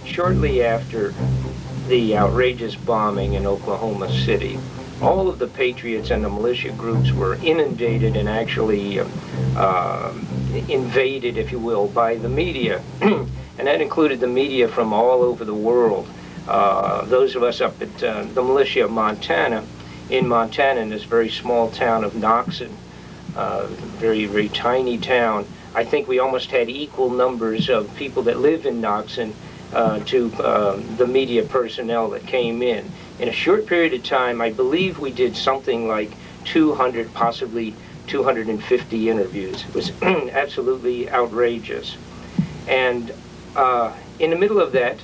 Shortly after the outrageous bombing in Oklahoma City, all of the patriots and the militia groups were inundated and actually invaded, if you will, by the media. And that included the media from all over the world. Those of us up at the Militia of Montana, in this very small town of Knoxon, very, very tiny town, I think we almost had equal numbers of people that live in Knoxon to the media personnel that came in. In a short period of time, I believe we did something like 200, possibly 250 interviews. It was absolutely outrageous. And in the middle of that,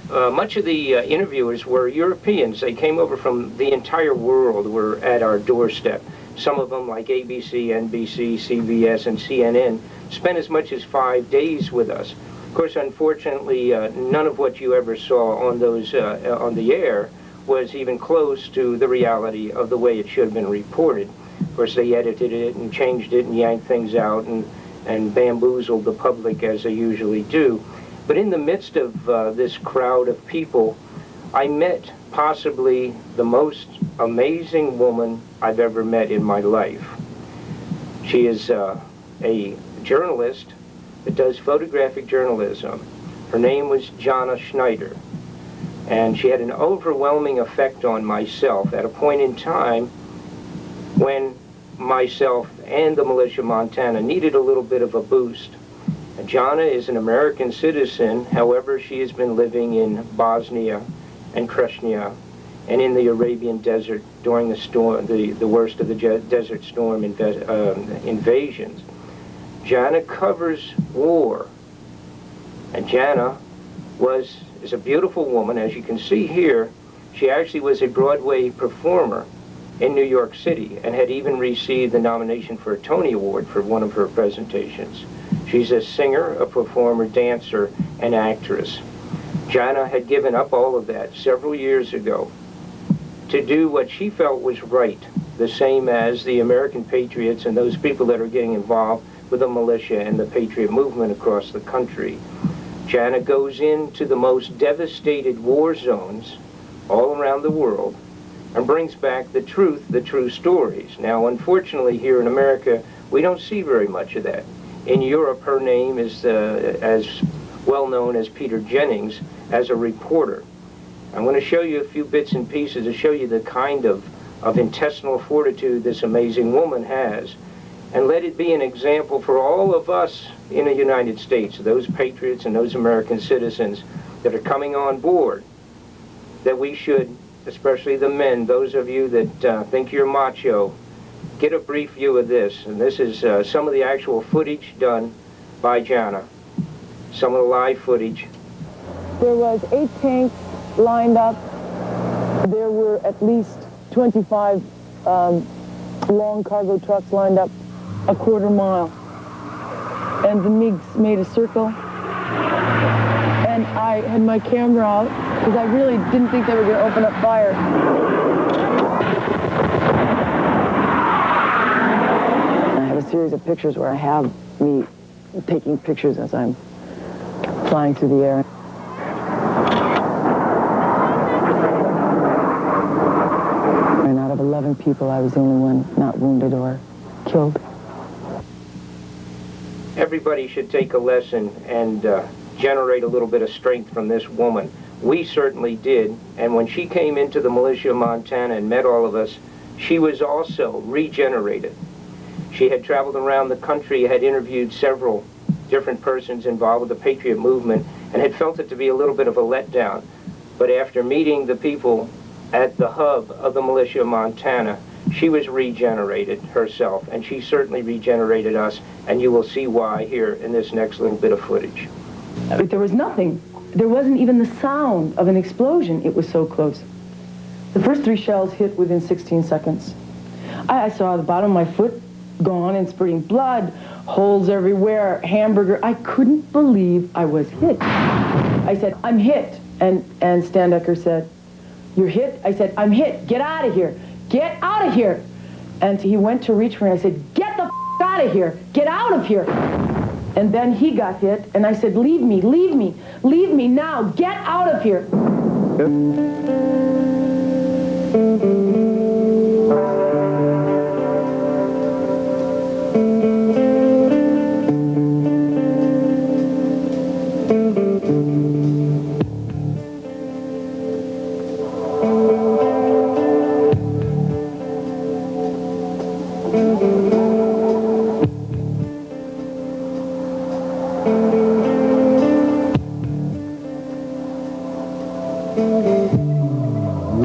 much of the interviewers were Europeans. They came over from the entire world, were at our doorstep. Some of them, like ABC, NBC, CBS, and CNN, spent as much as 5 days with us. Of course, unfortunately, none of what you ever saw on those on the air was even close to the reality of the way it should have been reported. Of course, they edited it and changed it and yanked things out and bamboozled the public as they usually do. But in the midst of this crowd of people, I met possibly the most amazing woman I've ever met in my life. She is a journalist that does photographic journalism. Her name was Jana Schneider, and she had an overwhelming effect on myself at a point in time when myself and the Militia of Montana needed a little bit of a boost. Jana is an American citizen, however, she has been living in Bosnia and Chechnya and in the Arabian Desert during the storm, the worst of the Desert Storm invasions. Jana covers war, and Jana is a beautiful woman. As you can see here, she actually was a Broadway performer in New York City and had even received the nomination for a Tony Award for one of her presentations. She's a singer, a performer, dancer, and actress. Jana had given up all of that several years ago to do what she felt was right, the same as the American patriots and those people that are getting involved with the militia and the patriot movement across the country. Jana goes into the most devastated war zones all around the world and brings back the truth, the true stories. Now, unfortunately, here in America, we don't see very much of that. In Europe, her name is as well known as Peter Jennings as a reporter. I'm going to show you a few bits and pieces to show you the kind of intestinal fortitude this amazing woman has, and let it be an example for all of us in the United States, those patriots and those American citizens that are coming on board, that we should, especially the men, those of you that think you're macho, get a brief view of this. And this is some of the actual footage done by Jana, some of the live footage. There was 8 tanks lined up. There were at least 25 long cargo trucks lined up a quarter mile. And the MiGs made a circle. And I had my camera out because I really didn't think they were going to open up fire. I have a series of pictures where I have me taking pictures as I'm flying through the air. And out of 11 people, I was the only one not wounded or killed. Everybody should take a lesson and generate a little bit of strength from this woman. We certainly did, and when she came into the Militia of Montana and met all of us, she was also regenerated. She had traveled around the country, had interviewed several different persons involved with the Patriot movement, and had felt it to be a little bit of a letdown. But after meeting the people at the hub of the Militia of Montana, she was regenerated herself, and she certainly regenerated us, and you will see why here in this next little bit of footage. There was nothing. There wasn't even the sound of an explosion. It was so close. The first 3 shells hit within 16 seconds. I saw the bottom of my foot gone and spurting blood, holes everywhere, hamburger. I couldn't believe I was hit. I said, I'm hit. And Standecker said, "You're hit?" I said, "I'm hit. Get out of here. Get out of here." And he went to reach for me. I said, "Get the out of here. Get out of here." And then he got hit, and I said, "Leave me, leave me, leave me now. Get out of here."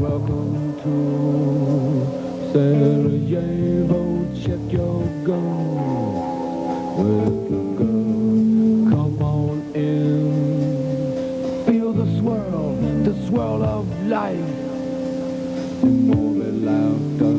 Welcome to Sarajevo, check your gun. With the gun, come on in. Feel the swirl of life. And more than laughter.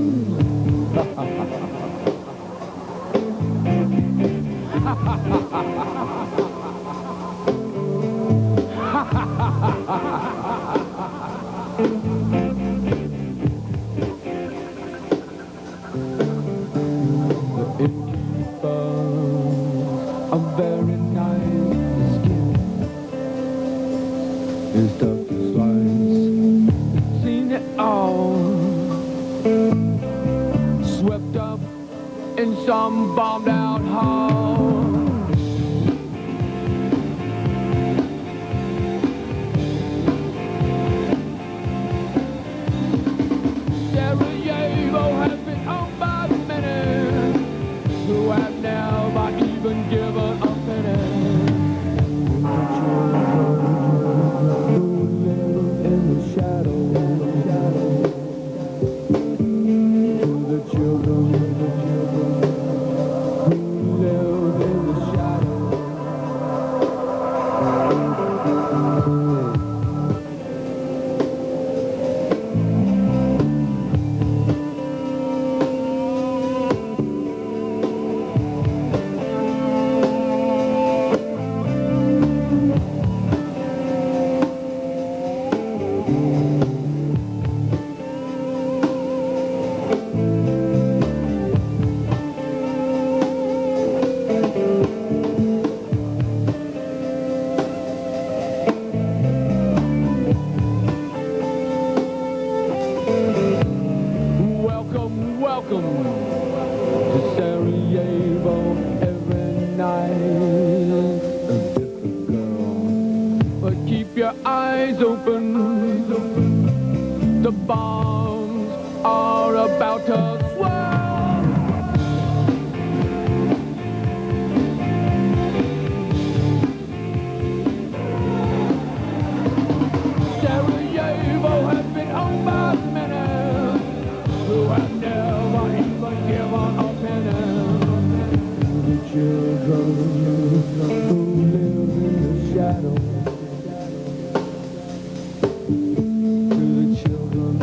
A very nice skin. It's tough to slice. Seen it all. Swept up in some bombed out hall. Sarajevo has been owned by many who have never even given a penny. Who live in the shadow. The children who live in the shadow. Welcome to Sarajevo every night. A different girl, but keep your eyes open. The bombs are about to swell. Sarajevo has been owned by many who have never even given a penny. The children who live in the shadow. To the children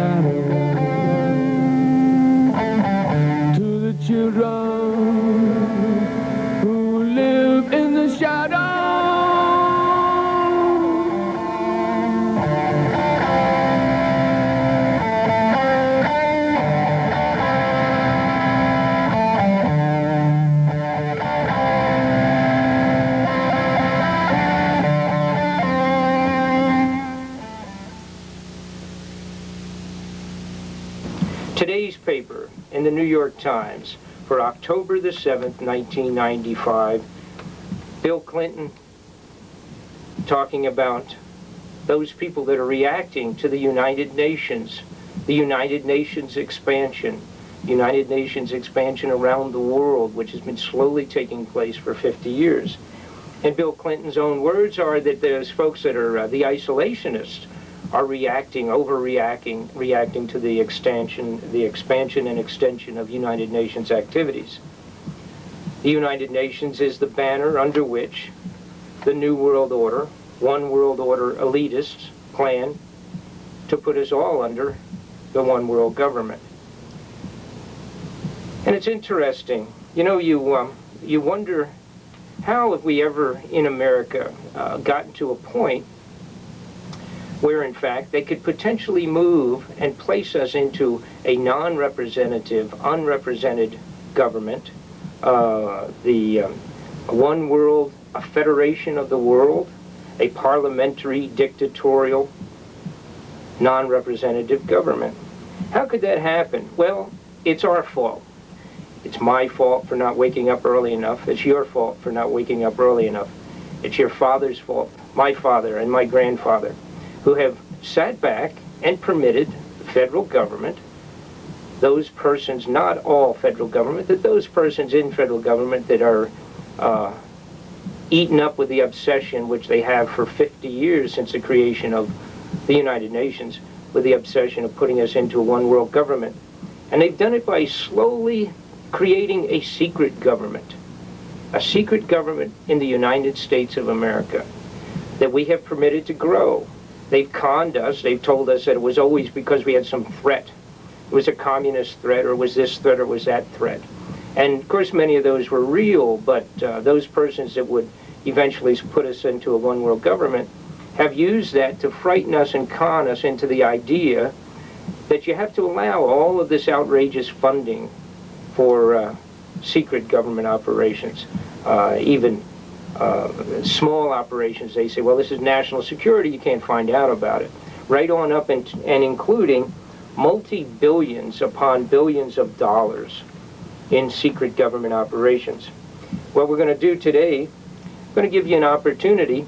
shadow. To the children who live in the shadow. Today's paper in the New York Times for October the 7th, 1995, Bill Clinton talking about those people that are reacting to the United Nations expansion, United Nations expansion around the world, which has been slowly taking place for 50 years. And Bill Clinton's own words are that those folks that are the isolationists are reacting to the expansion and extension of United Nations activities. The United Nations is the banner under which the New World Order, One World Order elitists plan to put us all under the one world government. And it's interesting, you know, you wonder how have we ever in America gotten to a point where in fact they could potentially move and place us into a non-representative, unrepresented government, the one world, a federation of the world, a parliamentary, dictatorial, non-representative government. How could that happen? Well, it's our fault. It's my fault for not waking up early enough. It's your fault for not waking up early enough. It's your father's fault, my father and my grandfather, who have sat back and permitted the federal government, those persons, not all federal government, that those persons in federal government that are eaten up with the obsession which they have for 50 years since the creation of the United Nations, with the obsession of putting us into a one world government. And they've done it by slowly creating a secret government in the United States of America that we have permitted to grow. They've conned us. They've told us that it was always because we had some threat. It was a communist threat, or it was this threat, or was that threat. And of course many of those were real, but those persons that would eventually put us into a one world government have used that to frighten us and con us into the idea that you have to allow all of this outrageous funding for secret government operations, even small operations. They say, well, this is national security, you can't find out about it. Right on up and including multi-billions upon billions of dollars in secret government operations. What we're going to do today, I'm going to give you an opportunity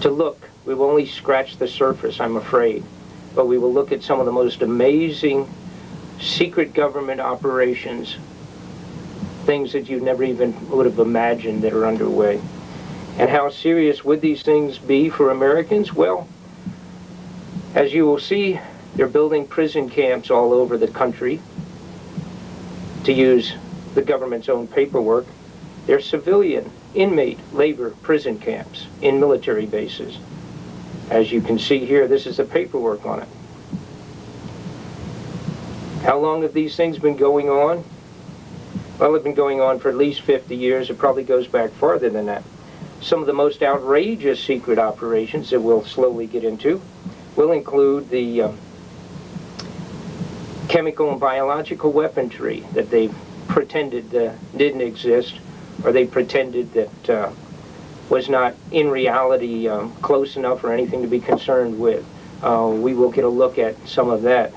to look. We've only scratched the surface, I'm afraid, but we will look at some of the most amazing secret government operations, things that you never even would have imagined that are underway. And how serious would these things be for Americans? Well, as you will see, they're building prison camps all over the country, to use the government's own paperwork. They're civilian, inmate, labor prison camps in military bases. As you can see here, this is the paperwork on it. How long have these things been going on? Well, they've been going on for at least 50 years. It probably goes back farther than that. Some of the most outrageous secret operations that we'll slowly get into will include the chemical and biological weaponry that they've pretended didn't exist, or they pretended that was not in reality close enough or anything to be concerned with. We will get a look at some of that.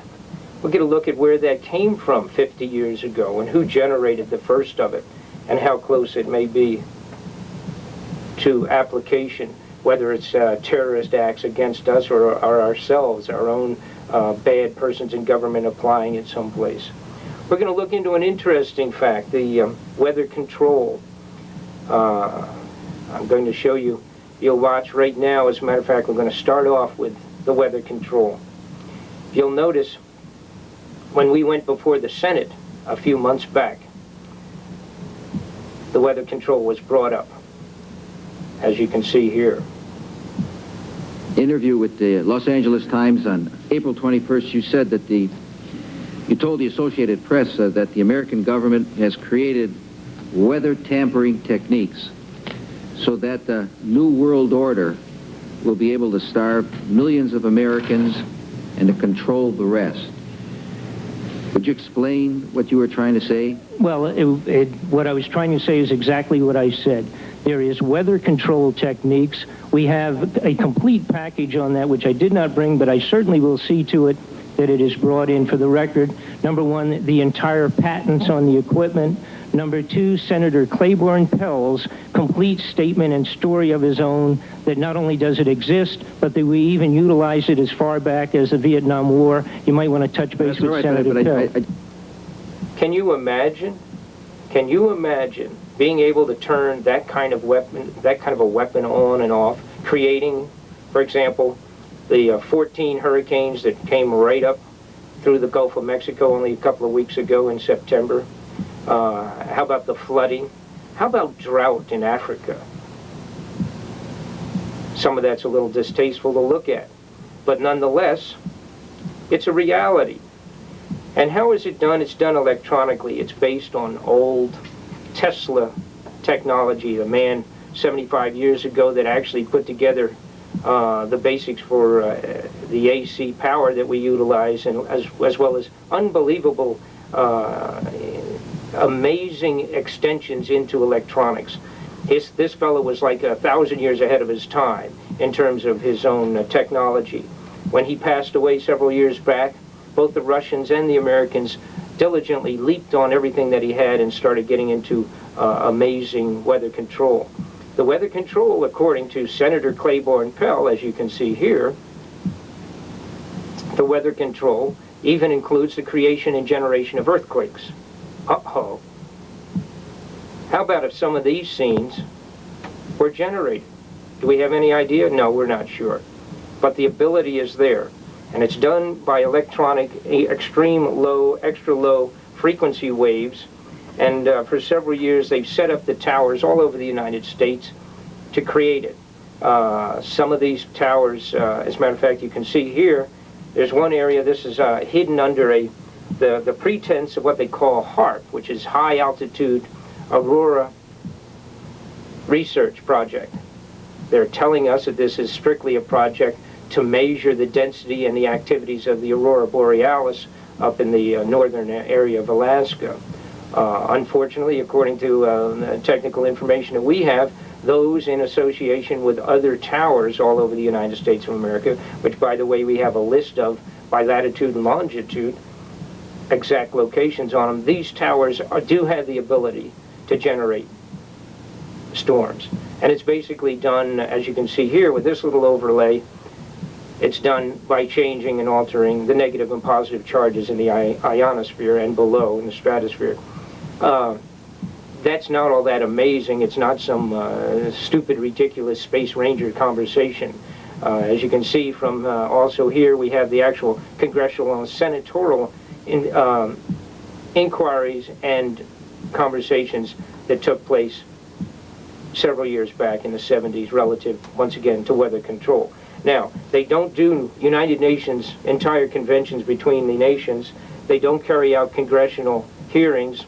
We'll get a look at where that came from 50 years ago and who generated the first of it and how close it may be to application, whether it's terrorist acts against us or ourselves, our own bad persons in government applying it someplace. We're going to look into an interesting fact, the weather control. I'm going to show you, you'll watch right now, as a matter of fact, we're going to start off with the weather control. You'll notice when we went before the Senate a few months back, the weather control was brought up, as you can see here. interview with the Los Angeles Times on April 21st, you said that you told the Associated Press that the American government has created weather tampering techniques so that the New World Order will be able to starve millions of Americans and to control the rest. Would you explain what you were trying to say? Well, what I was trying to say is exactly what I said. There is weather control techniques. We have a complete package on that, which I did not bring, but I certainly will see to it that it is brought in for the record. Number one, the entire patents on the equipment. Number two, Senator Claiborne Pell's complete statement and story of his own that not only does it exist, but that we even utilize it as far back as the Vietnam War. You might want to touch base with Senator Pell. Can you imagine? Can you imagine being able to turn that kind of a weapon on and off, creating, for example, the 14 hurricanes that came right up through the Gulf of Mexico only a couple of weeks ago in September? How about the flooding? How about drought in Africa? Some of that's a little distasteful to look at, but nonetheless, it's a reality. And how is it done? It's done electronically. It's based on old Tesla technology, the man 75 years ago that actually put together the basics for the AC power that we utilize, and as well as unbelievable, amazing extensions into electronics. This fellow was like 1,000 years ahead of his time in terms of his own technology. When he passed away several years back, both the Russians and the Americans diligently leaped on everything that he had and started getting into amazing weather control. The weather control, according to Senator Claiborne Pell, as you can see here, the weather control even includes the creation and generation of earthquakes. Uh-oh. How about if some of these scenes were generated? Do we have any idea? No, we're not sure. But the ability is there. And it's done by electronic, extreme low, extra low frequency waves. And for several years, they've set up the towers all over the United States to create it. Some of these towers, as a matter of fact, you can see here, there's one area, this is hidden under the pretense of what they call HAARP, which is High Altitude Aurora Research Project. They're telling us that this is strictly a project to measure the density and the activities of the aurora borealis up in the northern area of Alaska. Unfortunately, according to technical information that we have, those in association with other towers all over the United States of America, which, by the way, we have a list of by latitude and longitude, exact locations on them, these towers do have the ability to generate storms. And it's basically done, as you can see here with this little overlay, it's done by changing and altering the negative and positive charges in the ionosphere and below in the stratosphere. That's not all that amazing. It's not some stupid, ridiculous Space Ranger conversation. As you can see from also here, we have the actual congressional and senatorial inquiries and conversations that took place several years back in the 70s relative, once again, to weather control. Now, they don't do United Nations entire conventions between the nations. They don't carry out congressional hearings,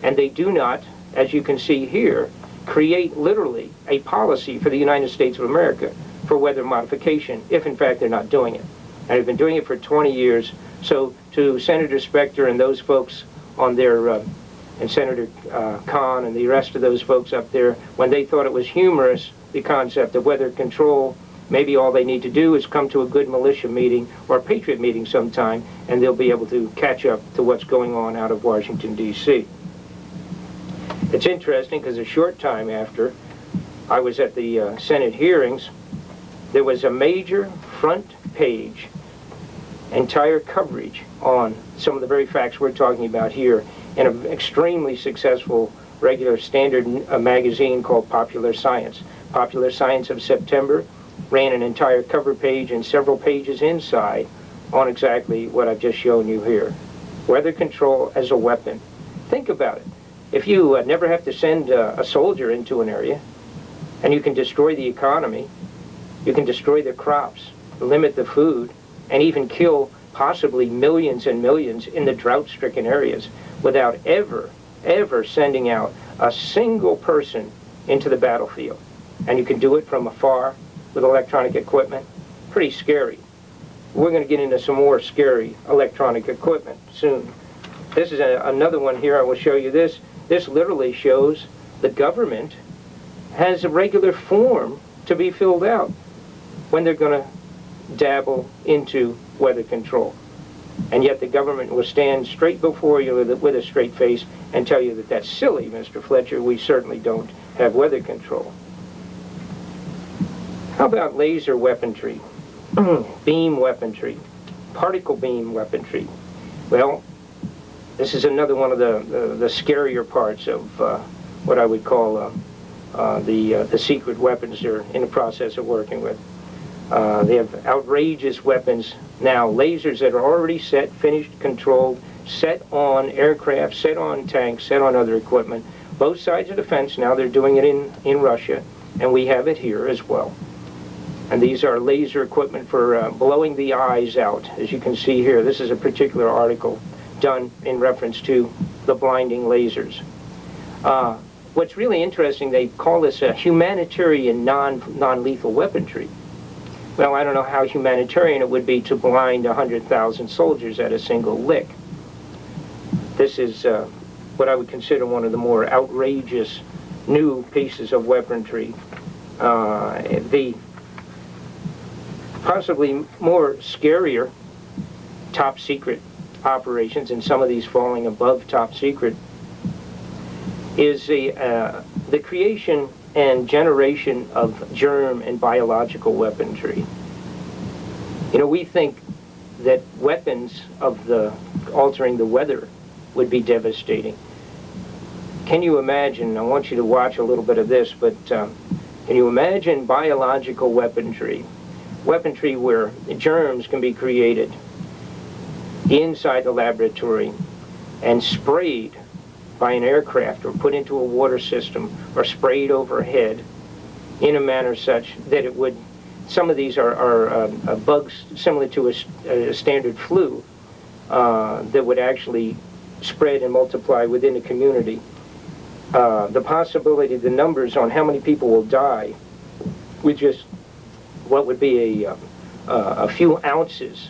and they do not, as you can see here, create literally a policy for the United States of America for weather modification, if in fact they're not doing it. And they've been doing it for 20 years. So to Senator Specter and those folks on their, and Senator Kahn and the rest of those folks up there, when they thought it was humorous, the concept of weather control, maybe all they need to do is come to a good militia meeting or a patriot meeting sometime, and they'll be able to catch up to what's going on out of Washington, D.C. It's interesting because a short time after I was at the Senate hearings, there was a major front page, entire coverage on some of the very facts we're talking about here in an extremely successful regular standard magazine called Popular Science. Popular Science of September ran an entire cover page and several pages inside on exactly what I've just shown you here. Weather control as a weapon. Think about it. If you never have to send a soldier into an area and you can destroy the economy, You can destroy the crops, limit the food, and even kill possibly millions and millions in the drought-stricken areas without ever sending out a single person into the battlefield. And you can do it from afar with electronic equipment. Pretty scary. We're going to get into some more scary electronic equipment soon. This is another one here. I will show you this. This literally shows the government has a regular form to be filled out when they're going to dabble into weather control. And yet the government will stand straight before you with a straight face and tell you that that's silly, Mr. Fletcher. We certainly don't have weather control. How about laser weaponry, beam weaponry, particle beam weaponry? Well, this is another one of the scarier parts of what I would call the secret weapons they're in the process of working with. They have outrageous weapons now, lasers that are already set, finished, controlled, set on aircraft, set on tanks, set on other equipment. Both sides of the fence now, they're doing it in Russia, and we have it here as well. And these are laser equipment for blowing the eyes out, as you can see here. This is a particular article done in reference to the blinding lasers. What's really interesting, they call this a humanitarian non-lethal weaponry. Well, I don't know how humanitarian it would be to blind 100,000 soldiers at a single lick. This is what I would consider one of the more outrageous new pieces of weaponry. The possibly more scarier top secret operations, and some of these falling above top secret, is the creation and generation of germ and biological weaponry. You know, we think that weapons of the altering the weather would be devastating. Can you imagine, I want you to watch a little bit of this, but can you imagine biological weaponry where germs can be created inside the laboratory and sprayed by an aircraft or put into a water system or sprayed overhead in a manner such that it would, some of these are bugs similar to a standard flu that would actually spread and multiply within the community. The possibility, the numbers on how many people will die with just what would be a few ounces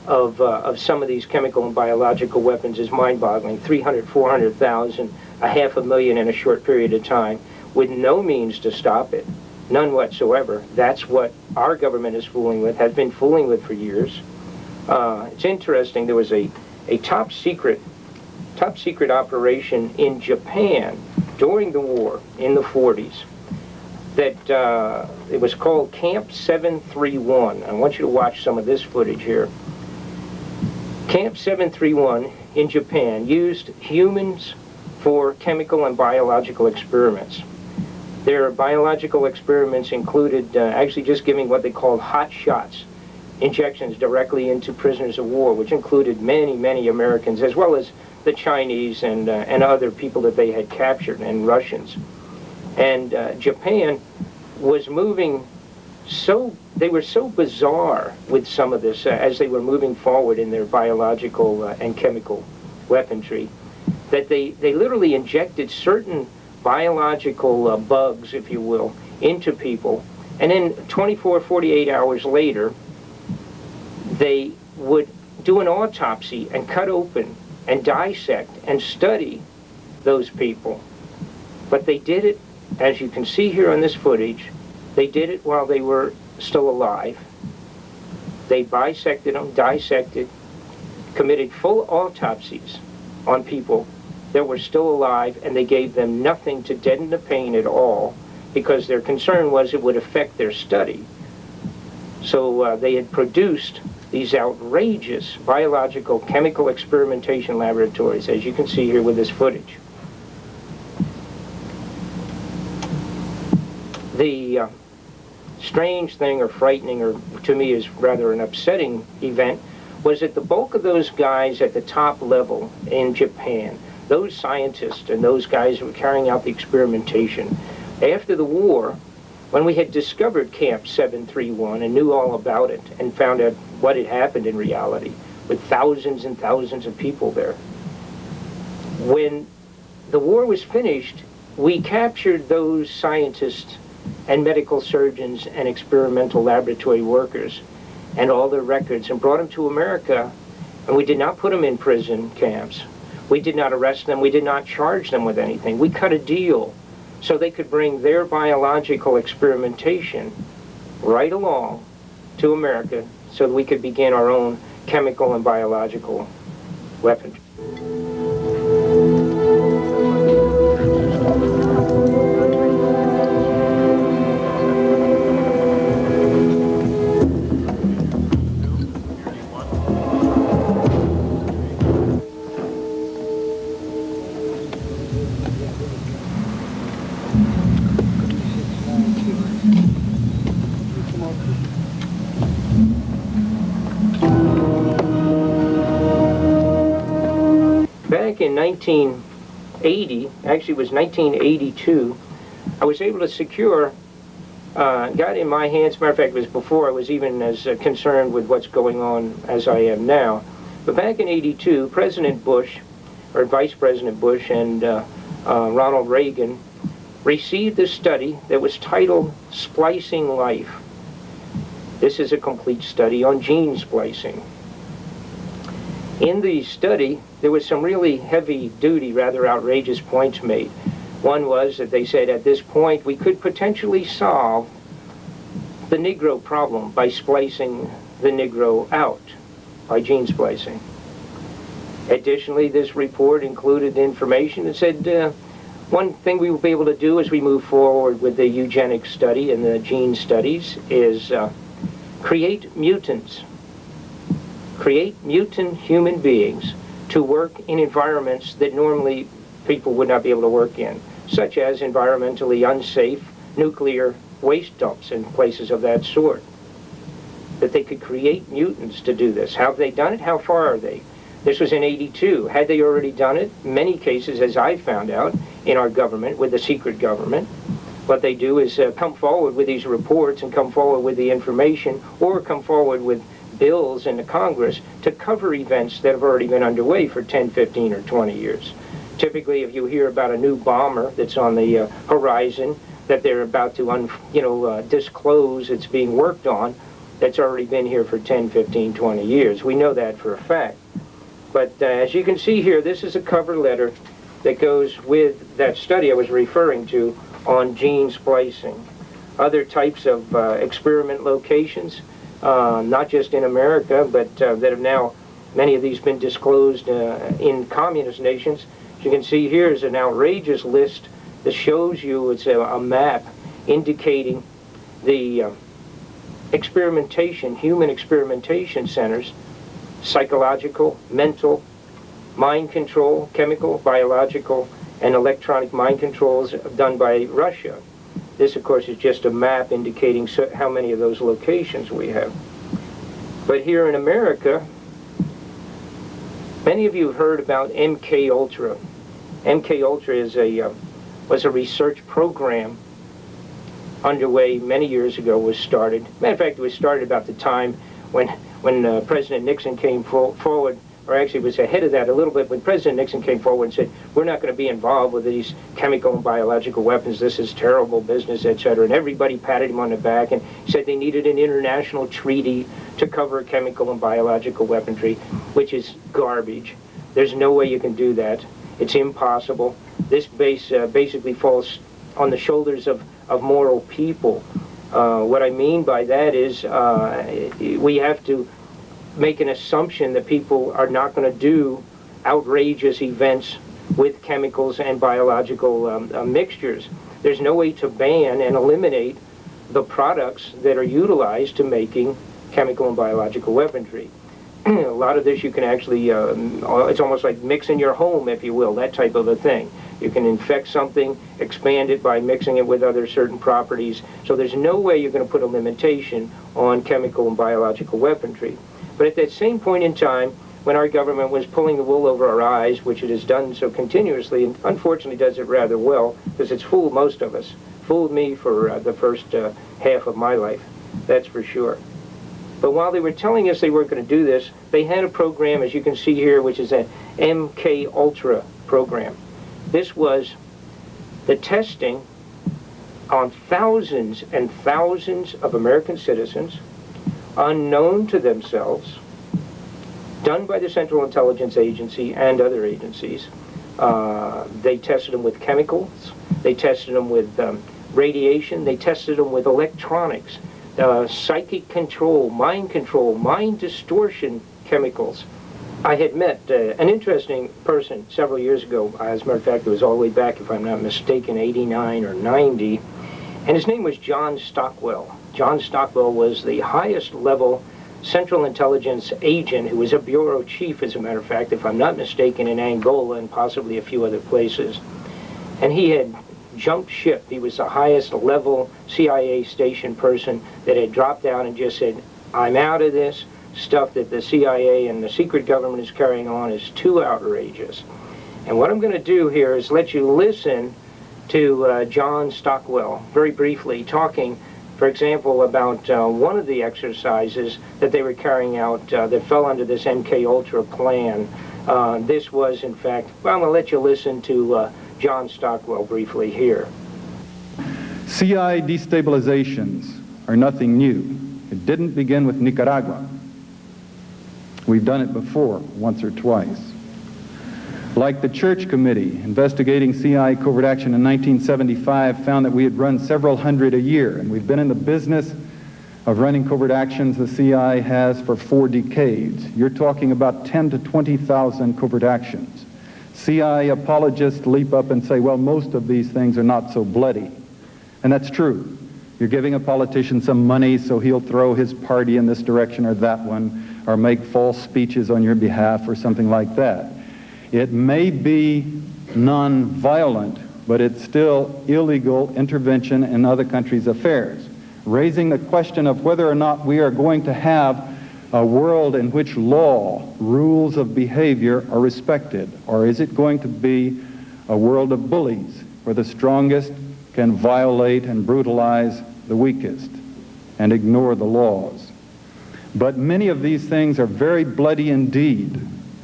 of some of these chemical and biological weapons is mind-boggling. 300, 400,000, 500,000 in a short period of time, with no means to stop it, none whatsoever. That's what our government is fooling with, has been fooling with for years. It's interesting. There was a top secret operation in Japan during the war in the 40s that it was called Camp 731. I want you to watch some of this footage here. Camp 731 in Japan used humans for chemical and biological experiments. Their biological experiments included actually just giving what they called hot shots, injections directly into prisoners of war, which included many, many Americans, as well as the Chinese and other people that they had captured, and Russians. And Japan was moving they were so bizarre with some of this as they were moving forward in their biological and chemical weaponry, that they literally injected certain biological bugs, if you will, into people, and then 24, 48 hours later, they would do an autopsy and cut open and dissect and study those people. But they did it, as you can see here on this footage, they did it while they were still alive. They bisected them, dissected, committed full autopsies on people that were still alive, and they gave them nothing to deaden the pain at all, because their concern was it would affect their study. So they had produced these outrageous biological chemical experimentation laboratories, as you can see here with this footage. The strange thing, or frightening, or to me is rather an upsetting event, was that the bulk of those guys at the top level in Japan, those scientists and those guys who were carrying out the experimentation, after the war, When we had discovered Camp 731 and knew all about it and found out what had happened in reality with thousands and thousands of people there, when the war was finished, we captured those scientists and medical surgeons and experimental laboratory workers and all their records and brought them to America, and we did not put them in prison camps. We did not arrest them. We did not charge them with anything. We cut a deal so they could bring their biological experimentation right along to America so that we could begin our own chemical and biological weaponry. Back in 1980, actually it was 1982, I was able to secure, got in my hands, matter of fact it was before I was even as concerned with what's going on as I am now, but back in 82, President Bush, or Vice President Bush and Ronald Reagan received a study that was titled Splicing Life. This is a complete study on gene splicing. In the study, there was some really heavy-duty, rather outrageous points made. One was that they said at this point we could potentially solve the Negro problem by splicing the Negro out, by gene splicing. Additionally, this report included information that said one thing we will be able to do as we move forward with the eugenics study and the gene studies is create mutants. Create mutant human beings to work in environments that normally people would not be able to work in, such as environmentally unsafe nuclear waste dumps and places of that sort. That they could create mutants to do this. How have they done it? How far are they? This was in 82. Had they already done it? Many cases, as I found out, in our government, with the secret government, what they do is come forward with these reports and come forward with the information, or come forward with bills in the Congress to cover events that have already been underway for 10, 15, or 20 years. Typically, if you hear about a new bomber that's on the horizon that they're about to disclose it's being worked on, that's already been here for 10, 15, 20 years. We know that for a fact. But as you can see here, this is a cover letter that goes with that study I was referring to on gene splicing. Other types of experiment locations, not just in America, but that have now, many of these been disclosed in communist nations. As you can see here is an outrageous list that shows you, it's a map indicating the experimentation, human experimentation centers, psychological, mental, mind control, chemical, biological, and electronic mind controls done by Russia. This, of course, is just a map indicating how many of those locations we have. But here in America, many of you have heard about MK Ultra. MK Ultra is was a research program underway many years ago. Was started. Matter of fact, it was started about the time when President Nixon came forward, or actually was ahead of that a little bit, when President Nixon came forward and said, we're not going to be involved with these chemical and biological weapons, this is terrible business, etc. And everybody patted him on the back and said they needed an international treaty to cover chemical and biological weaponry, which is garbage. There's no way you can do that. It's impossible. This basically falls on the shoulders of moral people. What I mean by that is we have to make an assumption that people are not going to do outrageous events with chemicals and biological mixtures. There's no way to ban and eliminate the products that are utilized to making chemical and biological weaponry. A lot of this you can actually, it's almost like mixing your home, if you will, that type of a thing. You can infect something, expand it by mixing it with other certain properties. So there's no way you're going to put a limitation on chemical and biological weaponry. But at that same point in time, when our government was pulling the wool over our eyes, which it has done so continuously, and unfortunately does it rather well, because it's fooled most of us fooled me for the first half of my life, that's for sure. But while they were telling us they weren't going to do this, they had a program, as you can see here, which is an MK Ultra program. This was the testing on thousands and thousands of American citizens, unknown to themselves, done by the Central Intelligence Agency and other agencies. They tested them with chemicals, they tested them with radiation, they tested them with electronics, psychic control, mind distortion chemicals. I had met an interesting person several years ago. As a matter of fact, it was all the way back, if I'm not mistaken, 89 or 90, and his name was John Stockwell. John Stockwell was the highest level Central Intelligence agent who was a bureau chief, as a matter of fact, if I'm not mistaken, in Angola and possibly a few other places. And he had jumped ship. He was the highest level CIA station person that had dropped out and just said, I'm out of this. Stuff that the CIA and the secret government is carrying on is too outrageous. And what I'm going to do here is let you listen to John Stockwell very briefly talking, for example, about one of the exercises that they were carrying out that fell under this MK Ultra plan. This was, in fact, well, I'm going to let you listen to John Stockwell briefly here. CIA destabilizations are nothing new. It didn't begin with Nicaragua. We've done it before, once or twice. Like the Church Committee investigating CIA covert action in 1975 found that we had run several hundred a year, and we've been in the business of running covert actions the CIA has for 4 decades. You're talking about 10 to 20,000 covert actions. CIA apologists leap up and say, well, most of these things are not so bloody. And that's true. You're giving a politician some money so he'll throw his party in this direction or that one, or make false speeches on your behalf or something like that. It may be non-violent, but it's still illegal intervention in other countries' affairs, raising the question of whether or not we are going to have a world in which law, rules of behavior are respected, or is it going to be a world of bullies where the strongest can violate and brutalize the weakest and ignore the laws? But many of these things are very bloody indeed,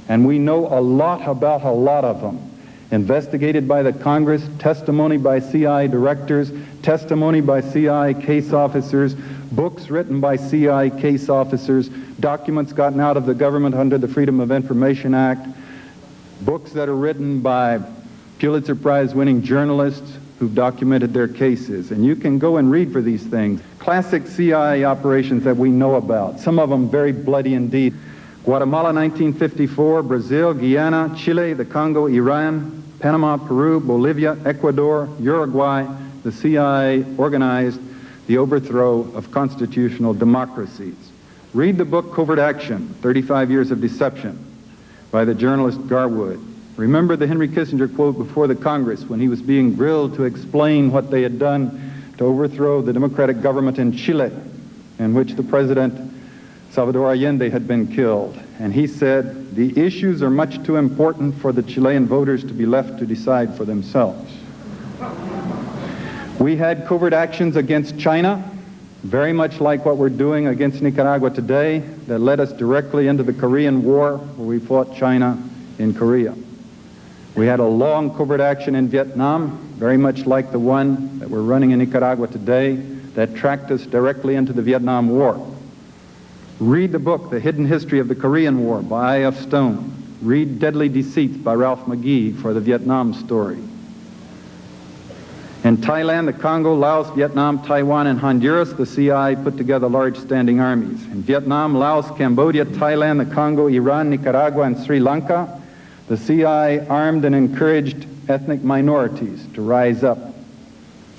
and we know a lot about a lot of them. Investigated by the Congress, testimony by CIA directors, testimony by CIA case officers, books written by CIA case officers, documents gotten out of the government under the Freedom of Information Act, books that are written by Pulitzer Prize winning journalists who've documented their cases. And you can go and read for these things. Classic CIA operations that we know about, some of them very bloody indeed. Guatemala 1954, Brazil, Guyana, Chile, the Congo, Iran, Panama, Peru, Bolivia, Ecuador, Uruguay, the CIA organized the overthrow of constitutional democracies. Read the book Covert Action, 35 Years of Deception, by the journalist Garwood. Remember the Henry Kissinger quote before the Congress when he was being grilled to explain what they had done to overthrow the democratic government in Chile, in which the president Salvador Allende had been killed. And he said, the issues are much too important for the Chilean voters to be left to decide for themselves. We had covert actions against China, very much like what we're doing against Nicaragua today, that led us directly into the Korean War, where we fought China in Korea. We had a long covert action in Vietnam, very much like the one that we're running in Nicaragua today, that tracked us directly into the Vietnam War. Read the book, The Hidden History of the Korean War by I.F. Stone. Read Deadly Deceits by Ralph McGee for the Vietnam story. In Thailand, the Congo, Laos, Vietnam, Taiwan, and Honduras, the CIA put together large standing armies. In Vietnam, Laos, Cambodia, Thailand, the Congo, Iran, Nicaragua, and Sri Lanka, the CIA armed and encouraged ethnic minorities to rise up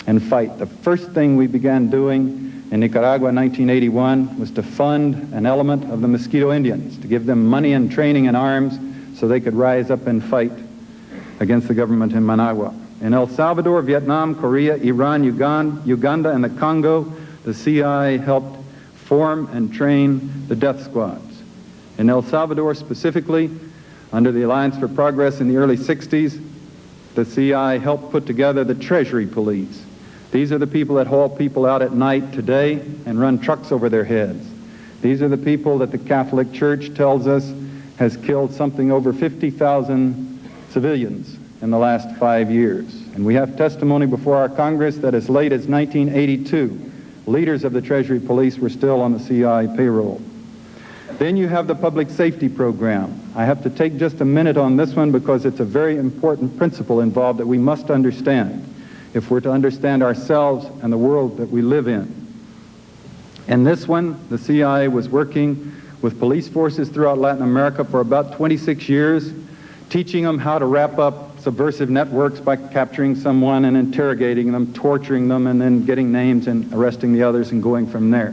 and fight. The first thing we began doing in Nicaragua in 1981 was to fund an element of the Mosquito Indians, to give them money and training and arms so they could rise up and fight against the government in Managua. In El Salvador, Vietnam, Korea, Iran, Uganda, and the Congo, the CIA helped form and train the death squads. In El Salvador specifically, under the Alliance for Progress in the early 60s, the CIA helped put together the Treasury Police, These are the people that haul people out at night today and run trucks over their heads. These are the people that the Catholic Church tells us has killed something over 50,000 civilians in the last 5 years. And we have testimony before our Congress that as late as 1982, leaders of the Treasury Police were still on the CIA payroll. Then you have the public safety program. I have to take just a minute on this one because it's a very important principle involved that we must understand if we're to understand ourselves and the world that we live in. In this one, the CIA was working with police forces throughout Latin America for about 26 years, teaching them how to wrap up subversive networks by capturing someone and interrogating them, torturing them, and then getting names and arresting the others and going from there.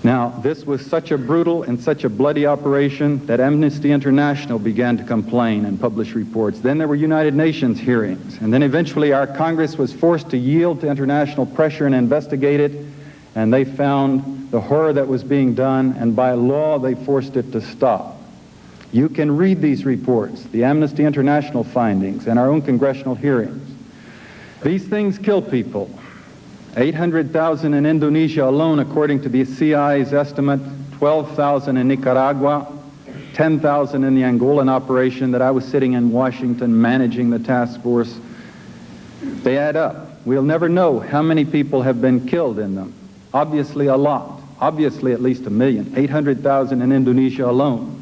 Now, this was such a brutal and such a bloody operation that Amnesty International began to complain and publish reports. Then there were United Nations hearings. And then eventually our Congress was forced to yield to international pressure and investigate it. And they found the horror that was being done, and by law they forced it to stop. You can read these reports, the Amnesty International findings, and our own congressional hearings. These things kill people. 800,000 in Indonesia alone, according to the CIA's estimate, 12,000 in Nicaragua, 10,000 in the Angolan operation that I was sitting in Washington managing the task force. They add up. We'll never know how many people have been killed in them. Obviously a lot. Obviously at least 1 million. 800,000 in Indonesia alone.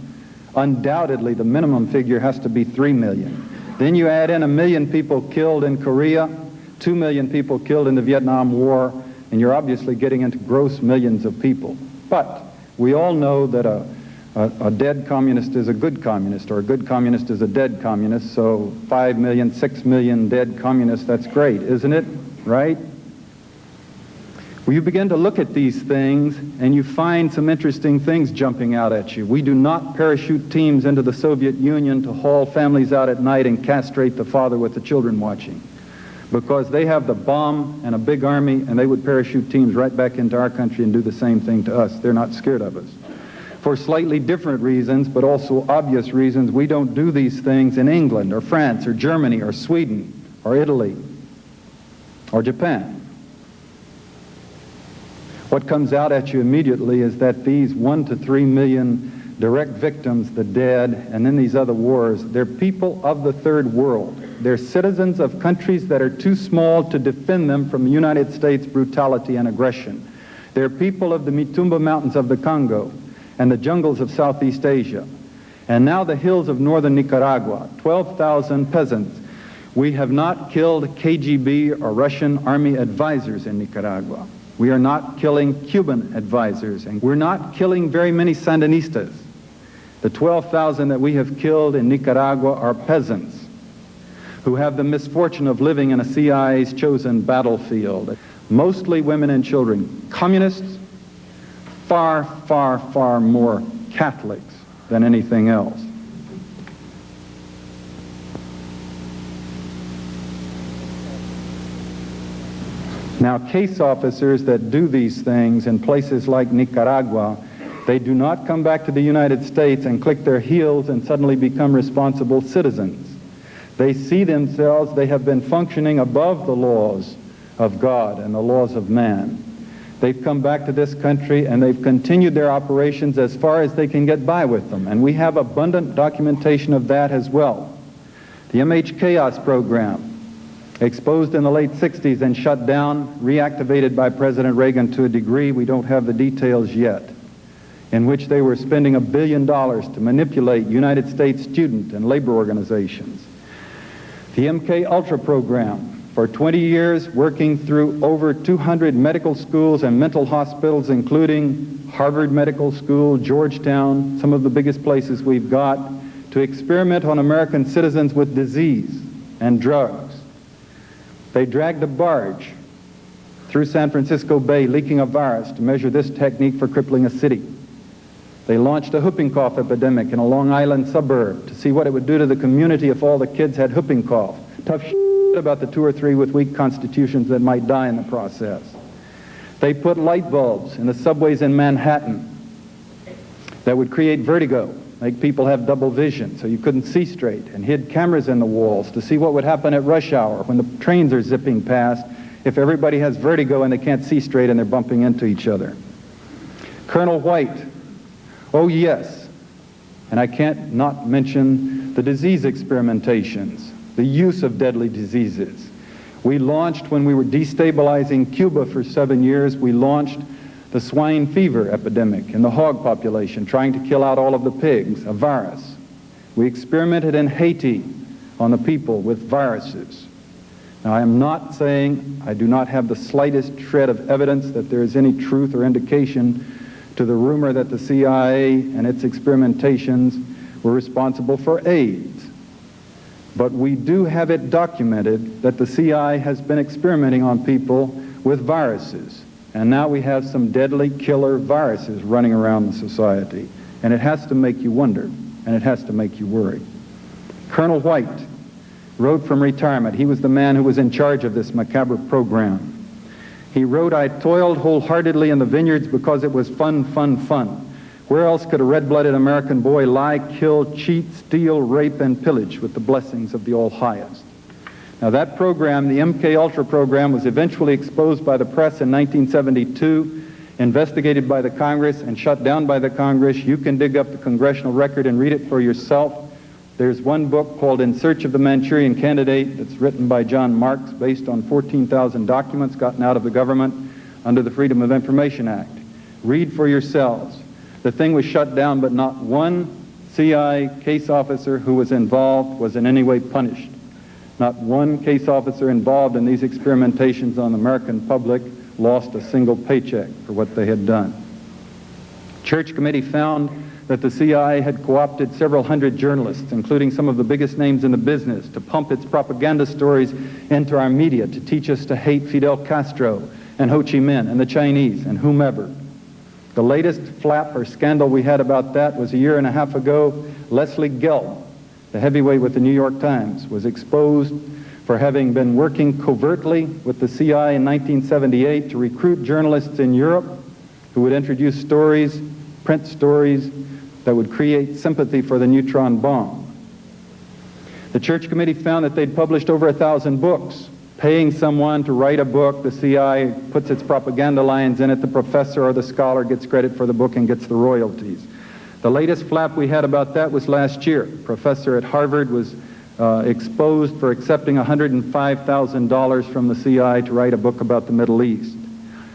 Undoubtedly the minimum figure has to be 3 million. Then you add in 1 million people killed in Korea, 2 million people killed in the Vietnam War, and you're obviously getting into gross millions of people. But we all know that a dead communist is a good communist, or a good communist is a dead communist, so 5 million, 6 million dead communists, that's great, isn't it? Right? Well, you begin to look at these things, and you find some interesting things jumping out at you. We do not parachute teams into the Soviet Union to haul families out at night and castrate the father with the children watching, because they have the bomb and a big army, and they would parachute teams right back into our country and do the same thing to us. They're not scared of us. For slightly different reasons, but also obvious reasons, we don't do these things in England or France or Germany or Sweden or Italy or Japan. What comes out at you immediately is that these 1 to 3 million direct victims, the dead, and then these other wars, they're people of the third world. They're citizens of countries that are too small to defend them from the United States' brutality and aggression. They're people of the Mitumba Mountains of the Congo and the jungles of Southeast Asia, and now the hills of northern Nicaragua, 12,000 peasants. We have not killed KGB or Russian army advisors in Nicaragua. We are not killing Cuban advisors, and we're not killing very many Sandinistas. The 12,000 that we have killed in Nicaragua are peasants who have the misfortune of living in a CIA's chosen battlefield. Mostly women and children. Communists, far, far, far more Catholics than anything else. Now, case officers that do these things in places like Nicaragua, they do not come back to the United States and click their heels and suddenly become responsible citizens. They see themselves, they have been functioning above the laws of God and the laws of man. They've come back to this country and they've continued their operations as far as they can get by with them. And we have abundant documentation of that as well. The MH Chaos program, exposed in the late 60s and shut down, reactivated by President Reagan to a degree, we don't have the details yet, in which they were spending $1 billion to manipulate United States student and labor organizations. The MK Ultra program, for 20 years working through over 200 medical schools and mental hospitals, including Harvard Medical School, Georgetown, some of the biggest places we've got, to experiment on American citizens with disease and drugs. They dragged a barge through San Francisco Bay leaking a virus to measure this technique for crippling a city. They launched a whooping cough epidemic in a Long Island suburb to see what it would do to the community if all the kids had whooping cough. Tough shit about the 2 or 3 with weak constitutions that might die in the process. They put light bulbs in the subways in Manhattan that would create vertigo make people have double vision so you couldn't see straight, and hid cameras in the walls to see what would happen at rush hour when the trains are zipping past if everybody has vertigo and they can't see straight and they're bumping into each other. Colonel White, oh yes, and I can't not mention the disease experimentations, the use of deadly diseases. We launched, when we were destabilizing Cuba for 7 years, we launched the swine fever epidemic in the hog population, trying to kill out all of the pigs, a virus. We experimented in Haiti on the people with viruses. Now, I am not saying, I do not have the slightest shred of evidence that there is any truth or indication to the rumor that the CIA and its experimentations were responsible for AIDS. But we do have it documented that the CIA has been experimenting on people with viruses. And now we have some deadly killer viruses running around the society. And it has to make you wonder, and it has to make you worry. Colonel White wrote from retirement. He was the man who was in charge of this macabre program. He wrote, "I toiled wholeheartedly in the vineyards because it was fun, fun, fun. Where else could a red-blooded American boy lie, kill, cheat, steal, rape, and pillage with the blessings of the All-Highest?" Now that program, the MK Ultra program, was eventually exposed by the press in 1972, investigated by the Congress, and shut down by the Congress. You can dig up the congressional record and read it for yourself. There's one book called In Search of the Manchurian Candidate that's written by John Marks, based on 14,000 documents gotten out of the government under the Freedom of Information Act. Read for yourselves. The thing was shut down, but not one CI case officer who was involved was in any way punished. Not one case officer involved in these experimentations on the American public lost a single paycheck for what they had done. Church Committee found that the CIA had co-opted several hundred journalists, including some of the biggest names in the business, to pump its propaganda stories into our media to teach us to hate Fidel Castro and Ho Chi Minh and the Chinese and whomever. The latest flap or scandal we had about that was a year and a half ago. Leslie Gelb, the heavyweight with the New York Times, was exposed for having been working covertly with the CIA in 1978 to recruit journalists in Europe who would introduce stories, print stories, that would create sympathy for the neutron bomb. The Church Committee found that they'd published over 1,000 books, paying someone to write a book. The CIA puts its propaganda lines in it. The professor or the scholar gets credit for the book and gets the royalties. The latest flap we had about that was last year. A professor at Harvard was exposed for accepting $105,000 from the CIA to write a book about the Middle East.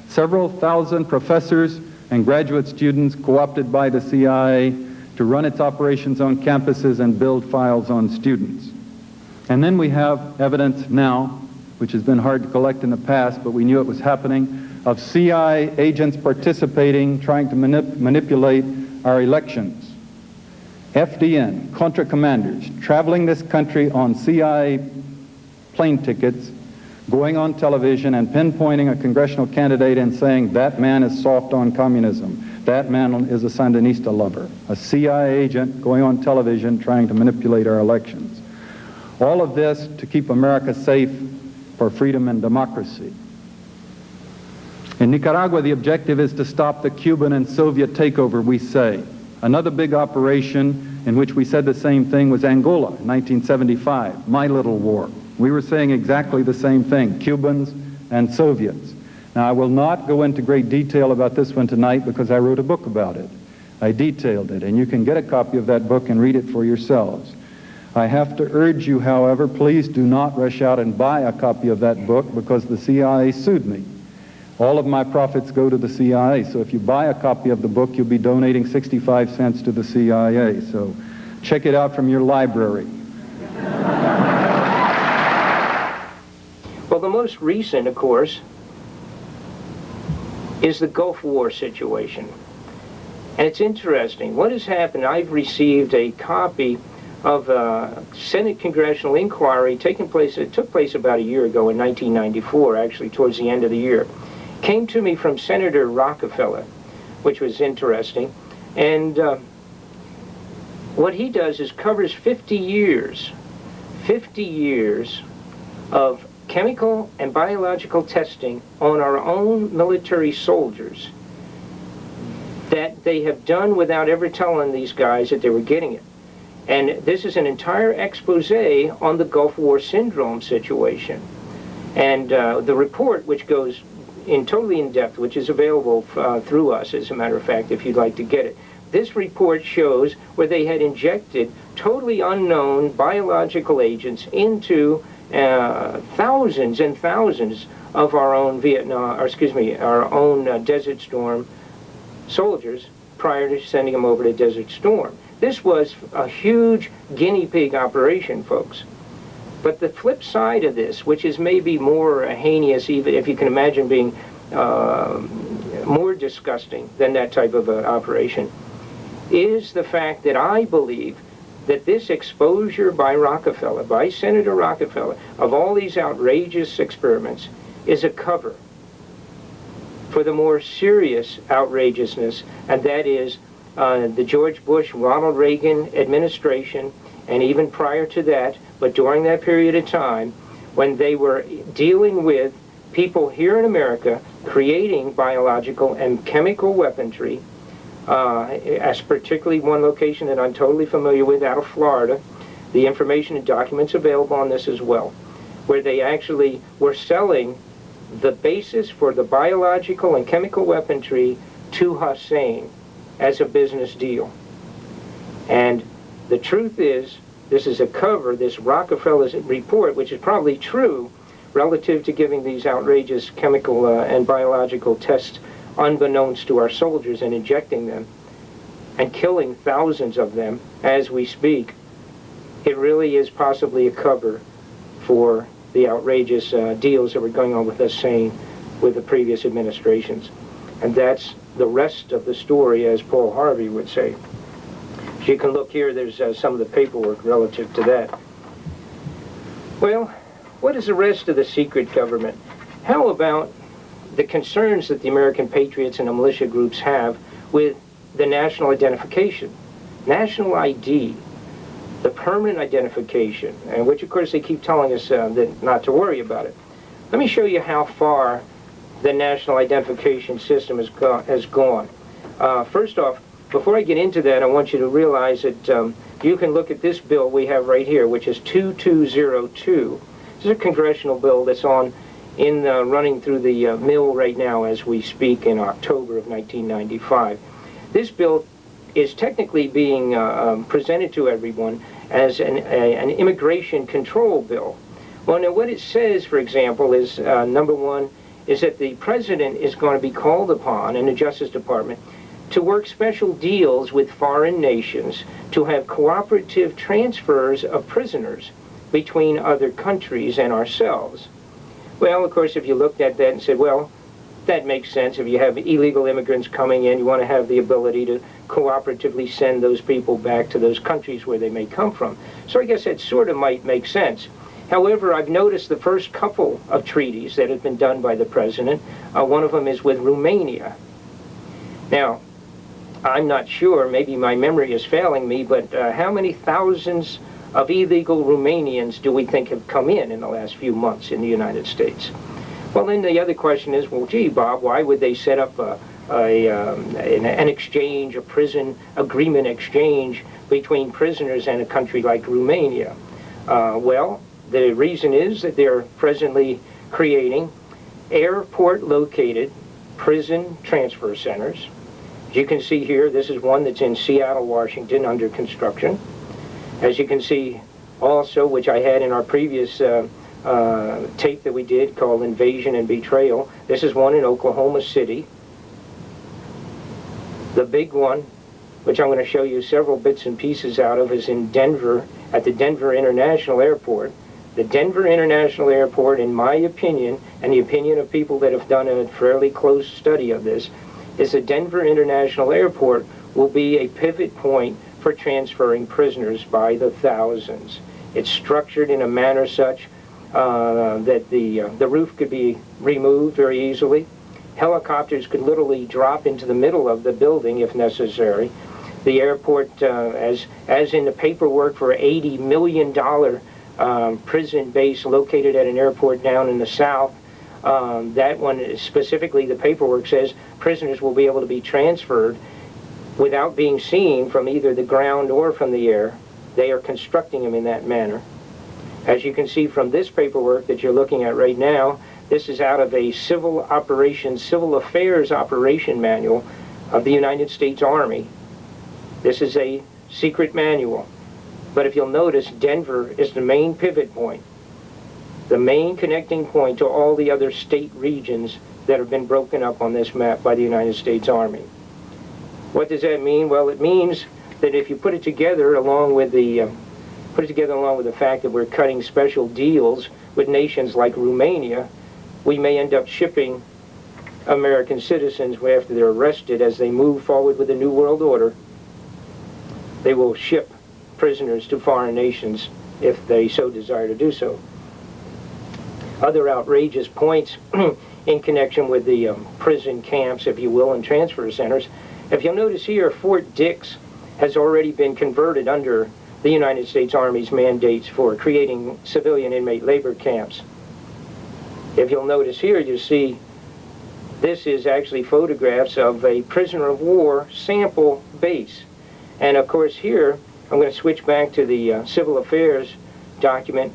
Several thousand professors and graduate students co-opted by the CIA to run its operations on campuses and build files on students. And then we have evidence now, which has been hard to collect in the past, but we knew it was happening, of CIA agents participating, trying to manipulate our elections. FDN, Contra commanders, traveling this country on CIA plane tickets, going on television and pinpointing a congressional candidate and saying, that man is soft on communism, that man is a Sandinista lover. A CIA agent going on television trying to manipulate our elections. All of this to keep America safe for freedom and democracy. In Nicaragua, the objective is to stop the Cuban and Soviet takeover, we say. Another big operation in which we said the same thing was Angola in 1975, my little war. We were saying exactly the same thing, Cubans and Soviets. Now, I will not go into great detail about this one tonight because I wrote a book about it. I detailed it, and you can get a copy of that book and read it for yourselves. I have to urge you, however, please do not rush out and buy a copy of that book because the CIA sued me. All of my profits go to the CIA, so if you buy a copy of the book, you'll be donating 65 cents to the CIA. So check it out from your library. Well, the most recent, of course, is the Gulf War situation. And it's interesting. What has happened, I've received a copy of a Senate congressional inquiry it took place about a year ago in 1994, actually towards the end of the year. Came to me from Senator Rockefeller, which was interesting. And what he does is covers 50 years of chemical and biological testing on our own military soldiers that they have done without ever telling these guys that they were getting it. And this is an entire expose on the Gulf War syndrome situation. And the report, which goes in totally in depth, which is available through us, as a matter of fact, if you'd like to get it. This report shows where they had injected totally unknown biological agents into thousands and thousands of our own our own Desert Storm soldiers prior to sending them over to Desert Storm. This was a huge guinea pig operation, folks. But the flip side of this, which is maybe more heinous, even if you can imagine being more disgusting than that type of operation, is the fact that I believe that this exposure by Rockefeller, by Senator Rockefeller, of all these outrageous experiments is a cover for the more serious outrageousness, and that is the George Bush, Ronald Reagan administration, and even prior to that, but during that period of time, when they were dealing with people here in America creating biological and chemical weaponry, as particularly one location that I'm totally familiar with out of Florida, the information and documents available on this as well, where they actually were selling the basis for the biological and chemical weaponry to Hussein as a business deal. And the truth is, this is a cover, this Rockefeller's report, which is probably true relative to giving these outrageous chemical and biological tests unbeknownst to our soldiers and injecting them and killing thousands of them as we speak. It really is possibly a cover for the outrageous deals that were going on with Hussein with the previous administrations. And that's the rest of the story, as Paul Harvey would say. As you can look here, there's some of the paperwork relative to that. Well, what is the rest of the secret government? How about the concerns that the American patriots and the militia groups have with the national identification, national ID, the permanent identification, and which of course they keep telling us that not to worry about it. Let me show you how far the national identification system has gone. First off, before I get into that, I want you to realize that you can look at this bill we have right here, which is 2202. This is a congressional bill that's running through the mill right now as we speak in October of 1995. This bill is technically being presented to everyone as an immigration control bill. Well, now what it says, for example, is number one, is that the president is going to be called upon in the Justice Department to work special deals with foreign nations to have cooperative transfers of prisoners between other countries and ourselves. Well, of course, if you looked at that and said, well, that makes sense. If you have illegal immigrants coming in, you want to have the ability to cooperatively send those people back to those countries where they may come from. So I guess that sort of might make sense. However, I've noticed the first couple of treaties that have been done by the president, one of them is with Romania. Now, I'm not sure, maybe my memory is failing me, but how many thousands of illegal Romanians do we think have come in the last few months in the United States? Well, then the other question is, well, gee, Bob, why would they set up an exchange, a prison agreement exchange between prisoners and a country like Romania? Well, the reason is that they're presently creating airport-located prison transfer centers. As you can see here, this is one that's in Seattle, Washington, under construction. As you can see also, which I had in our previous tape that we did called Invasion and Betrayal, this is one in Oklahoma City. The big one, which I'm going to show you several bits and pieces out of, is in Denver, at the Denver International Airport. The Denver International Airport, in my opinion, and the opinion of people that have done a fairly close study of this, is the Denver International Airport will be a pivot point for transferring prisoners by the thousands. It's structured in a manner such that the roof could be removed very easily. Helicopters could literally drop into the middle of the building if necessary. The airport, as in the paperwork for $80 million prison base located at an airport down in the south, that one specifically, the paperwork says prisoners will be able to be transferred without being seen from either the ground or from the air. They are constructing them in that manner. As you can see from this paperwork that you're looking at right now, this is out of a civil affairs operation manual of the United States Army. This is a secret manual. But if you'll notice, Denver is the main pivot point, the main connecting point to all the other state regions that have been broken up on this map by the United States Army. What does that mean? Well, it means that if you put it together along with the fact that we're cutting special deals with nations like Romania, we may end up shipping American citizens after they're arrested as they move forward with the New World Order. They will ship prisoners to foreign nations if they so desire to do so. Other outrageous points in connection with the prison camps, if you will, and transfer centers. If you'll notice here, Fort Dix has already been converted under the United States Army's mandates for creating civilian inmate labor camps. If you'll notice here, you see this is actually photographs of a prisoner of war sample base. And of course here, I'm going to switch back to the Civil Affairs document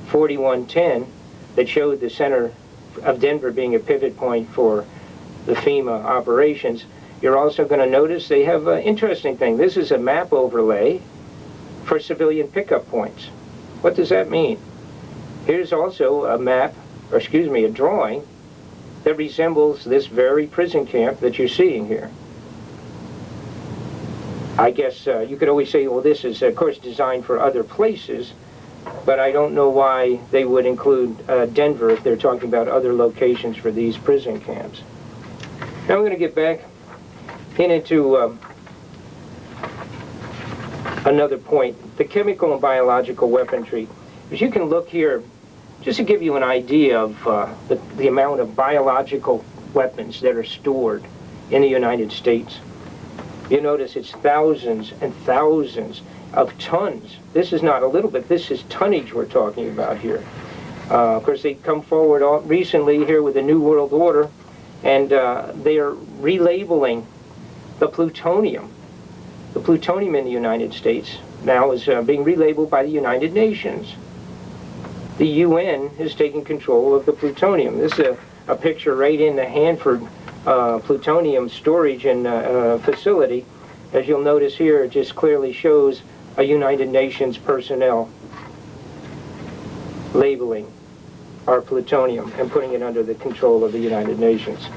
4110 that showed the center of Denver being a pivot point for the FEMA operations. You're also going to notice they have an interesting thing. This is a map overlay for civilian pickup points. What does that mean? Here's also a map, or excuse me, a drawing that resembles this very prison camp that you're seeing here. I guess you could always say, well, this is, of course, designed for other places, but I don't know why they would include Denver if they're talking about other locations for these prison camps. Now I'm going to get back into another point, the chemical and biological weaponry. As you can look here, just to give you an idea of the amount of biological weapons that are stored in the United States. You notice it's thousands and thousands of tons. This is not a little bit, this is tonnage we're talking about here. Of course, they come forward recently here with the New World Order, and they are relabeling the plutonium. The plutonium in the United States now is being relabeled by the United Nations. The UN is taking control of the plutonium. This is a picture right in the Hanford plutonium storage and facility. As you'll notice here, it just clearly shows a United Nations personnel labeling our plutonium and putting it under the control of the United Nations.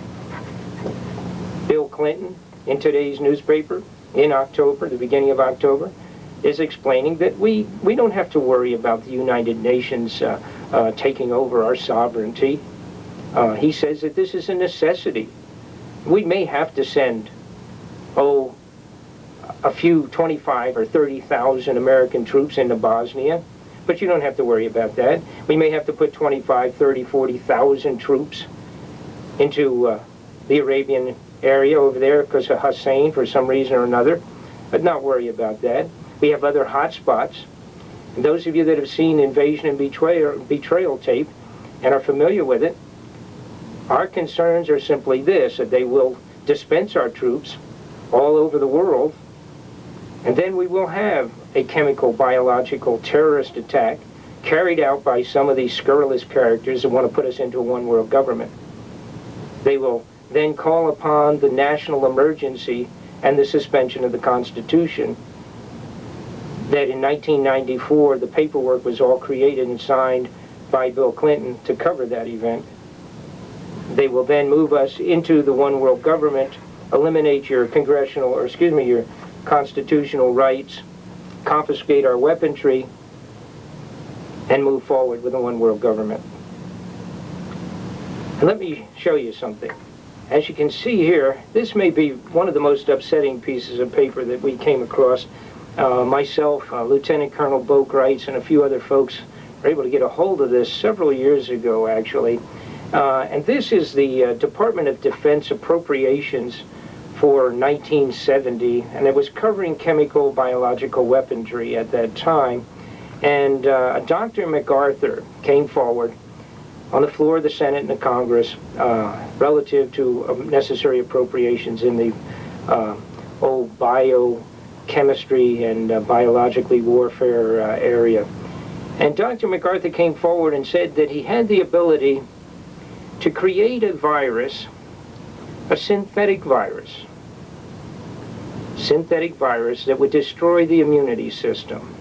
Bill Clinton, in today's newspaper, in October, the beginning of October, is explaining that we don't have to worry about the United Nations taking over our sovereignty. He says that this is a necessity. We may have to send, a few 25 or 30,000 American troops into Bosnia, but you don't have to worry about that. We may have to put 25, 30, 40,000 troops into the Arabian area over there because of Hussein for some reason or another, but not worry about that. We have other hot spots. And those of you that have seen Invasion and Betrayal tape and are familiar with it, our concerns are simply this, that they will dispense our troops all over the world, and then we will have a chemical, biological, terrorist attack carried out by some of these scurrilous characters that want to put us into a one-world government. They will then call upon the national emergency and the suspension of the Constitution. That in 1994, the paperwork was all created and signed by Bill Clinton to cover that event. They will then move us into the one world government, eliminate your your constitutional rights, confiscate our weaponry, and move forward with a one world government. And let me show you something. As you can see here, this may be one of the most upsetting pieces of paper that we came across. Myself, Lieutenant Colonel Bo Greitz, and a few other folks were able to get a hold of this several years ago, actually. And this is the Department of Defense appropriations for 1970, and it was covering chemical, biological weaponry at that time. And Dr. MacArthur came forward on the floor of the Senate and the Congress relative to necessary appropriations in the whole biochemistry and biologically warfare area. And Dr. MacArthur came forward and said that he had the ability to create a virus, a synthetic virus that would destroy the immunity system.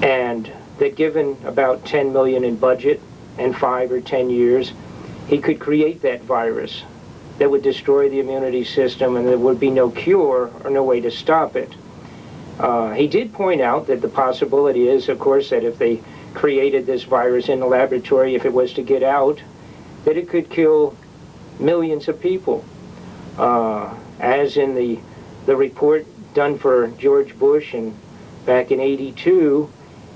And that given about 10 million in budget and 5 or 10 years, he could create that virus that would destroy the immunity system, and there would be no cure or no way to stop it. He did point out that the possibility is, of course, that if they created this virus in the laboratory, if it was to get out, that it could kill millions of people. As in the report done for George Bush and back in '82,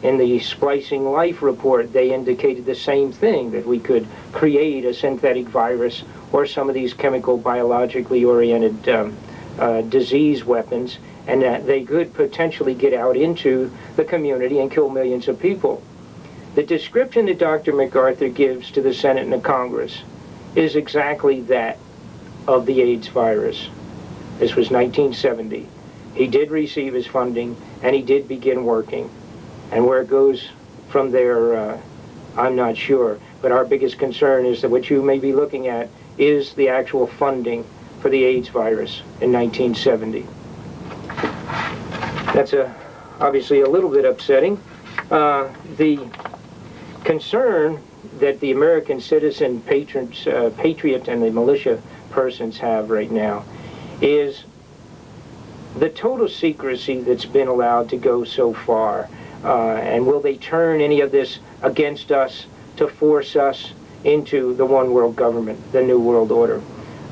in the Splicing Life report, they indicated the same thing, that we could create a synthetic virus or some of these chemical, biologically oriented disease weapons, and that they could potentially get out into the community and kill millions of people. The description that Dr. MacArthur gives to the Senate and the Congress is exactly that of the AIDS virus. This was 1970. He did receive his funding, and he did begin working. And where it goes from there, I'm not sure. But our biggest concern is that what you may be looking at is the actual funding for the AIDS virus in 1970. That's obviously a little bit upsetting. The concern that the American citizen patriot and the militia persons have right now is the total secrecy that's been allowed to go so far. And will they turn any of this against us to force us into the one world government, the New World Order?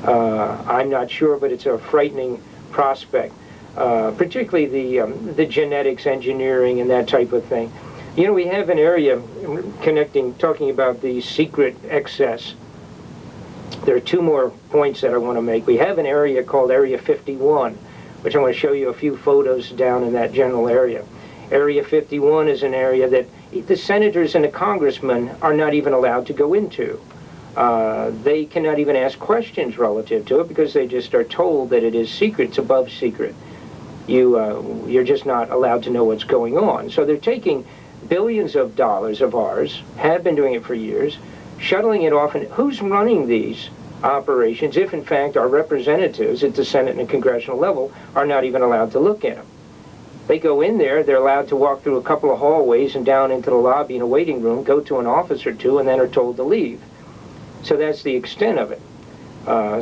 I'm not sure, but it's a frightening prospect, particularly the genetics engineering and that type of thing. You know, we have an area talking about the secret excess. There are two more points that I want to make. We have an area called Area 51, which I want to show you a few photos down in that general area. Area 51 is an area that the senators and the congressmen are not even allowed to go into. They cannot even ask questions relative to it because they just are told that it is secret, it's above secret. You're just not allowed to know what's going on. So they're taking billions of dollars of ours, have been doing it for years, shuttling it off. And who's running these operations if, in fact, our representatives at the Senate and the congressional level are not even allowed to look at them? They go in there, they're allowed to walk through a couple of hallways and down into the lobby in a waiting room, go to an office or two, and then are told to leave. So that's the extent of it.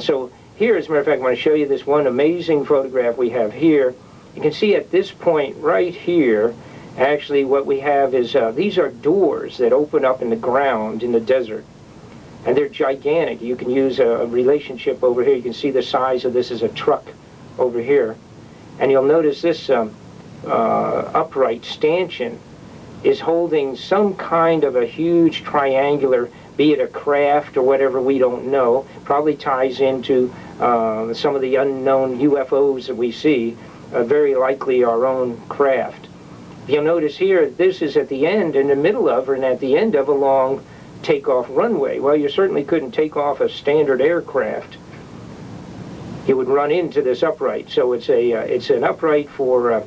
So here, as a matter of fact, I want to show you this one amazing photograph we have here. You can see at this point right here, actually what we have is, these are doors that open up in the ground in the desert. And they're gigantic. You can use a relationship over here. You can see the size of this as a truck over here. And you'll notice this upright stanchion is holding some kind of a huge triangular, be it a craft or whatever, we don't know. Probably ties into some of the unknown UFOs that we see, very likely our own craft. You'll notice here, this is at the end, in the middle of, and at the end of a long takeoff runway. Well, you certainly couldn't take off a standard aircraft. You would run into this upright. So it's an upright for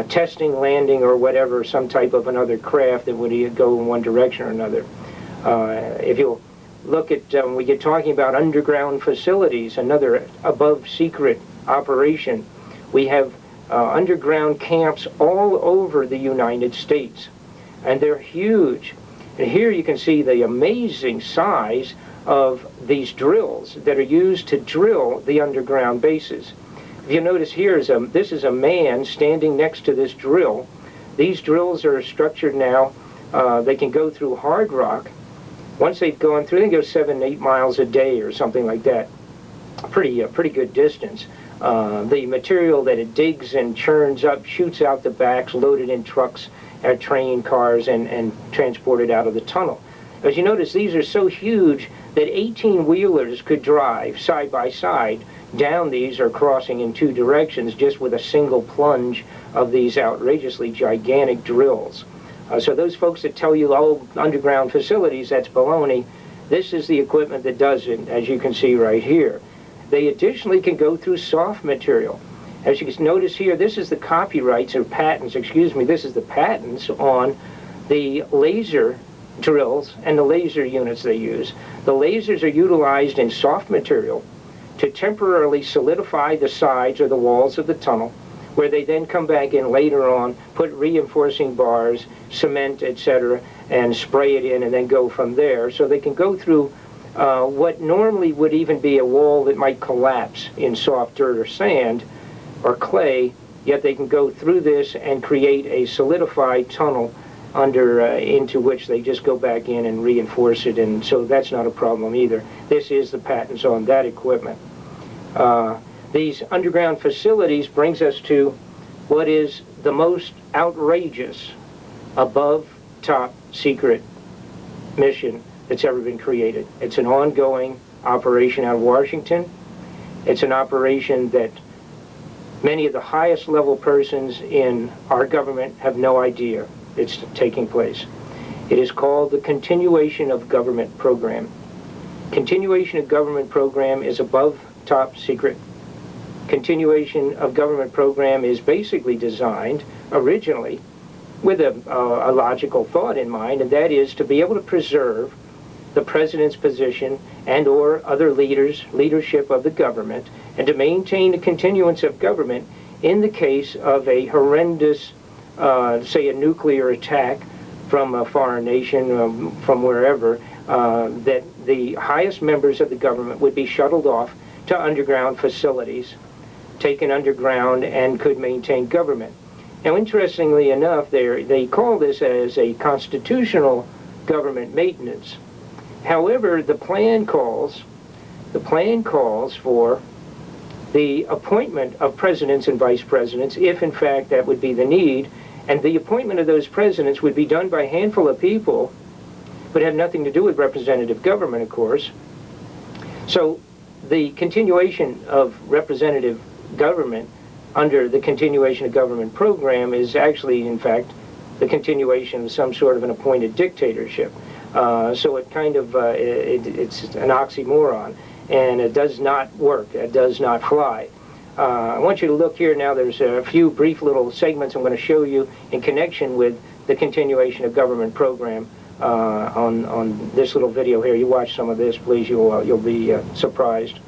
testing, landing, or whatever, some type of another craft that would go in one direction or another. If you'll look at, we get talking about underground facilities, another above secret operation. We have underground camps all over the United States, and they're huge. And here you can see the amazing size of these drills that are used to drill the underground bases. If you notice here, this is a man standing next to this drill. These drills are structured now. They can go through hard rock. Once they've gone through, they go 7 to 8 miles a day or something like that. Pretty good distance. The material that it digs and churns up shoots out the backs, loaded in trucks, train cars, and transported out of the tunnel. As you notice, these are so huge that 18-wheelers could drive side by side down these or crossing in two directions just with a single plunge of these outrageously gigantic drills. So those folks that tell you, oh, underground facilities, that's baloney. This is the equipment that does it, as you can see right here. They additionally can go through soft material. As you can notice here, this is the copyrights or patents, excuse me, this is the patents on the laser drills and the laser units they use. The lasers are utilized in soft material to temporarily solidify the sides or the walls of the tunnel, where they then come back in later on, put reinforcing bars, cement, etc., and spray it in and then go from there. So they can go through what normally would even be a wall that might collapse in soft dirt or sand or clay, yet they can go through this and create a solidified tunnel under into which they just go back in and reinforce it, and so that's not a problem either. This is the patents on that equipment. These underground facilities brings us to what is the most outrageous above top secret mission that's ever been created. It's an ongoing operation out of Washington. It's an operation that many of the highest level persons in our government have no idea it's taking place. It is called the Continuation of Government Program. Continuation of Government Program is above top secret. Continuation of Government Program is basically designed originally with a logical thought in mind, and that is to be able to preserve the president's position and or other leadership of the government, and to maintain the continuance of government in the case of a horrendous, say a nuclear attack from a foreign nation, from wherever, that the highest members of the government would be shuttled off to underground facilities, taken underground, and could maintain government. Now, interestingly enough, they call this as a constitutional government maintenance. However, the plan calls for the appointment of presidents and vice presidents, if in fact that would be the need, and the appointment of those presidents would be done by a handful of people, but have nothing to do with representative government, of course. So the continuation of representative government under the Continuation of Government Program is actually, in fact, the continuation of some sort of an appointed dictatorship. So it kind of, it's an oxymoron, and it does not work. It does not fly. I want you to look here now. There's a few brief little segments I'm going to show you in connection with the Continuation of Government Program on this little video here. You watch some of this, please. You'll be surprised.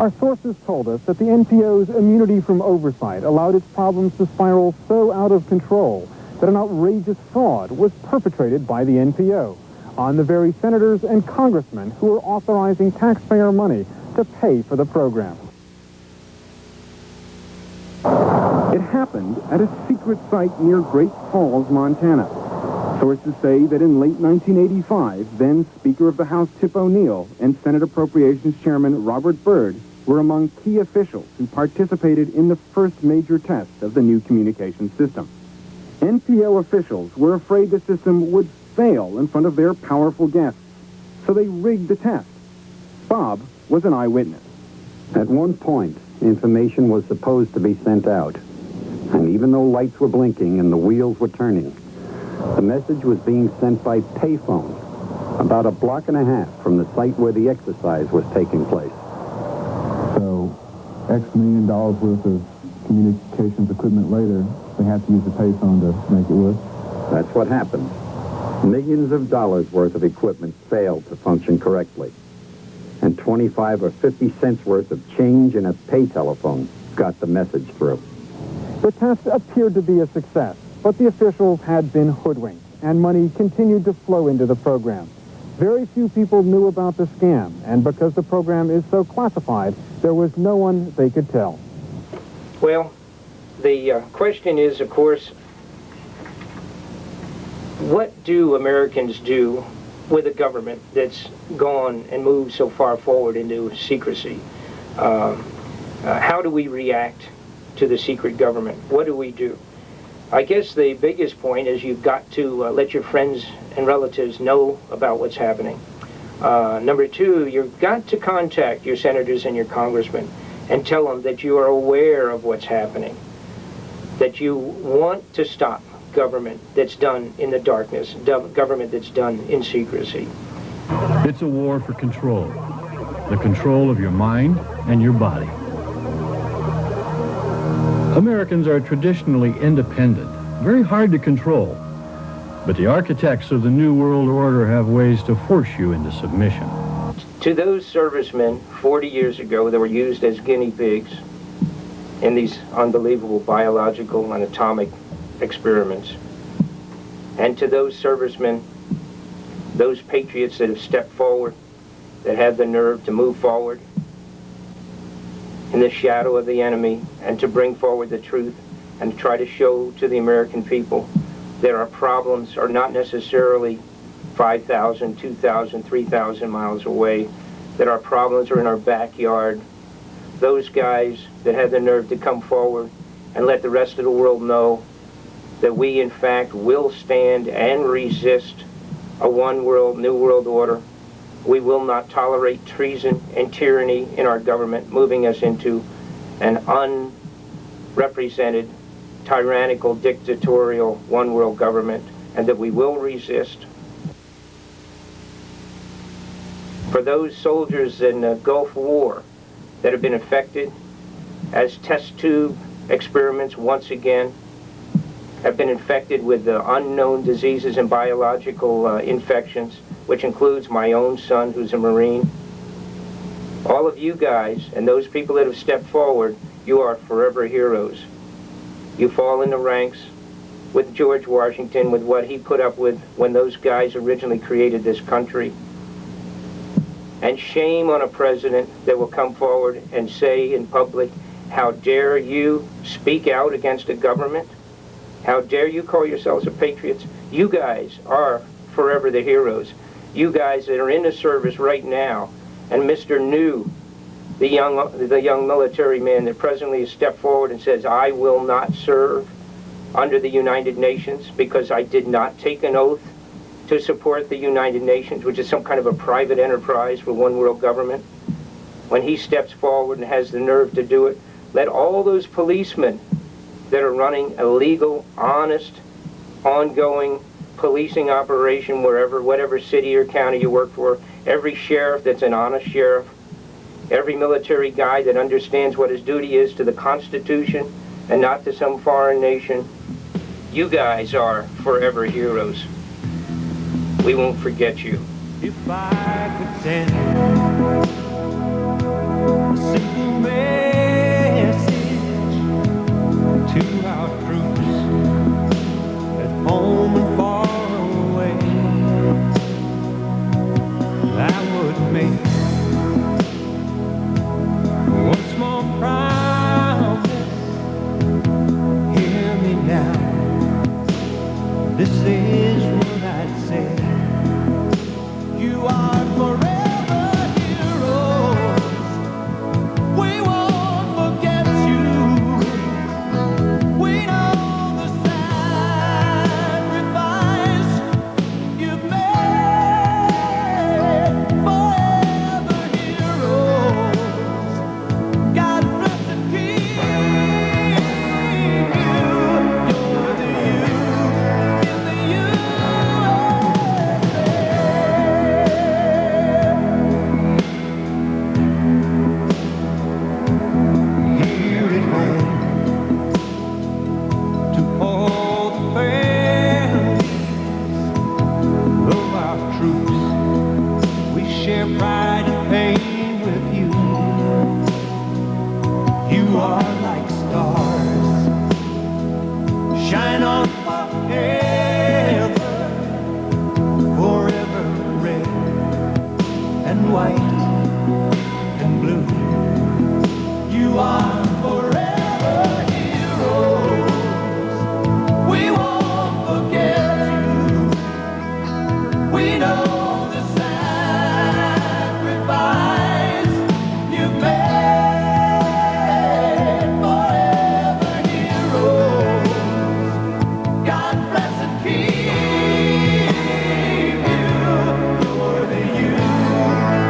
Our sources told us that the NPO's immunity from oversight allowed its problems to spiral so out of control that an outrageous fraud was perpetrated by the NPO on the very senators and congressmen who were authorizing taxpayer money to pay for the program. It happened at a secret site near Great Falls, Montana. Sources say that in late 1985, then Speaker of the House Tip O'Neill and Senate Appropriations Chairman Robert Byrd were among key officials who participated in the first major test of the new communication system. NPO officials were afraid the system would fail in front of their powerful guests, so they rigged the test. Bob was an eyewitness. At one point, information was supposed to be sent out, and even though lights were blinking and the wheels were turning, the message was being sent by payphone about a block and a half from the site where the exercise was taking place. So, X million dollars worth of communications equipment later, they had to use the payphone to make it work? That's what happened. Millions of dollars worth of equipment failed to function correctly. And 25 or 50 cents worth of change in a pay telephone got the message through. The test appeared to be a success, but the officials had been hoodwinked, and money continued to flow into the program. Very few people knew about the scam, and because the program is so classified, there was no one they could tell. Well, the question is, of course, what do Americans do with a government that's gone and moved so far forward into secrecy? How do we react to the secret government? What do we do? I guess the biggest point is you've got to let your friends and relatives know about what's happening. Number two, you've got to contact your senators and your congressmen and tell them that you are aware of what's happening, that you want to stop government that's done in the darkness, government that's done in secrecy. It's a war for control, the control of your mind and your body. Americans are traditionally independent, very hard to control, but the architects of the New World Order have ways to force you into submission. To those servicemen 40 years ago that were used as guinea pigs in these unbelievable biological and atomic experiments, and to those servicemen, those patriots that have stepped forward, that have the nerve to move forward in the shadow of the enemy and to bring forward the truth and to try to show to the American people that our problems are not necessarily 5,000, 2,000, 3,000 miles away, that our problems are in our backyard. Those guys that have the nerve to come forward and let the rest of the world know that we, in fact, will stand and resist a one world, new world order. We will not tolerate treason and tyranny in our government, moving us into an unrepresented, tyrannical, dictatorial, one world government, and that we will resist. For those soldiers in the Gulf War that have been affected as test tube experiments once again, have been infected with unknown diseases and biological infections, which includes my own son, who's a Marine. All of you guys and those people that have stepped forward, you are forever heroes. You fall in the ranks with George Washington, with what he put up with when those guys originally created this country. And shame on a president that will come forward and say in public, how dare you speak out against a government? How dare you call yourselves a patriots? You guys are forever the heroes. You guys that are in the service right now, and Mr. New, the young military man that presently has stepped forward and says, I will not serve under the United Nations because I did not take an oath to support the United Nations, which is some kind of a private enterprise for one world government. When he steps forward and has the nerve to do it, let all those policemen that are running a legal, honest, ongoing policing operation wherever, whatever city or county you work for, every sheriff that's an honest sheriff, every military guy that understands what his duty is to the Constitution and not to some foreign nation, you guys are forever heroes. We won't forget you. If I could send a simple message to our troops at home and far away, I would make one small promise. Hear me now. This is what I'd say. You are forever heroes. We won't forget you. We know the sacrifice you've made. Forever heroes. God bless and keep you. You're the youth in the youth. You are like stars, shine on forever, forever red and white and blue. You are forever heroes. We won't forget you. We know the sacrifice you made. Forever heroes. God bless and keep you. You're the you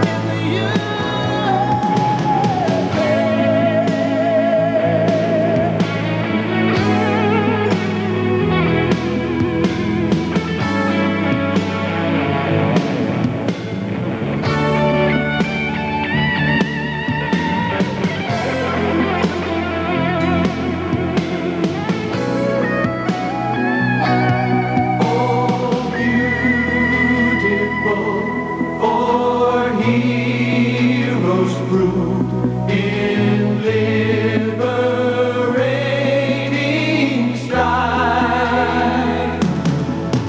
in the for heroes proved in liberating strife,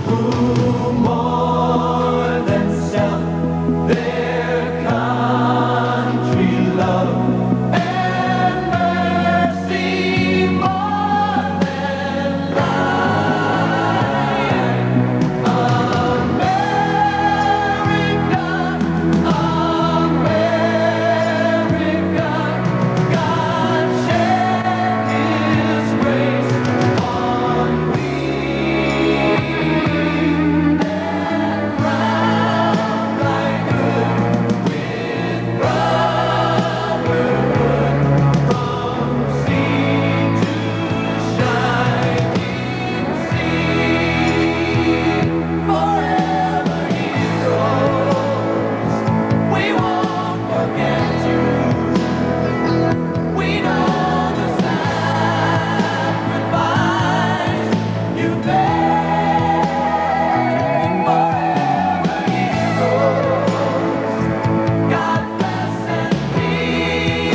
who more than self their country love and mercy more than life. God shed His grace on me and crowned thy good with brotherhood from sea to shining sea. Forever heroes, we won't forget you. We know the sacrifice you made. Forever heroes. God bless and keep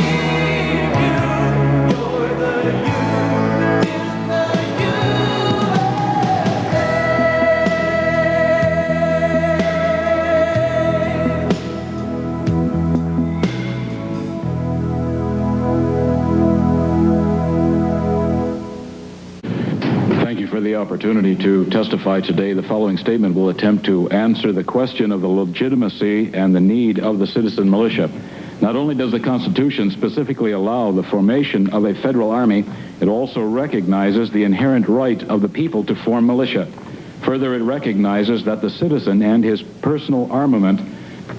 you. You're the you in the Thank you for the opportunity to testify today. The following statement will attempt to answer the question of the legitimacy and the need of the citizen militia. Not only does the Constitution specifically allow the formation of a federal army, it also recognizes the inherent right of the people to form militia. Further, it recognizes that the citizen and his personal armament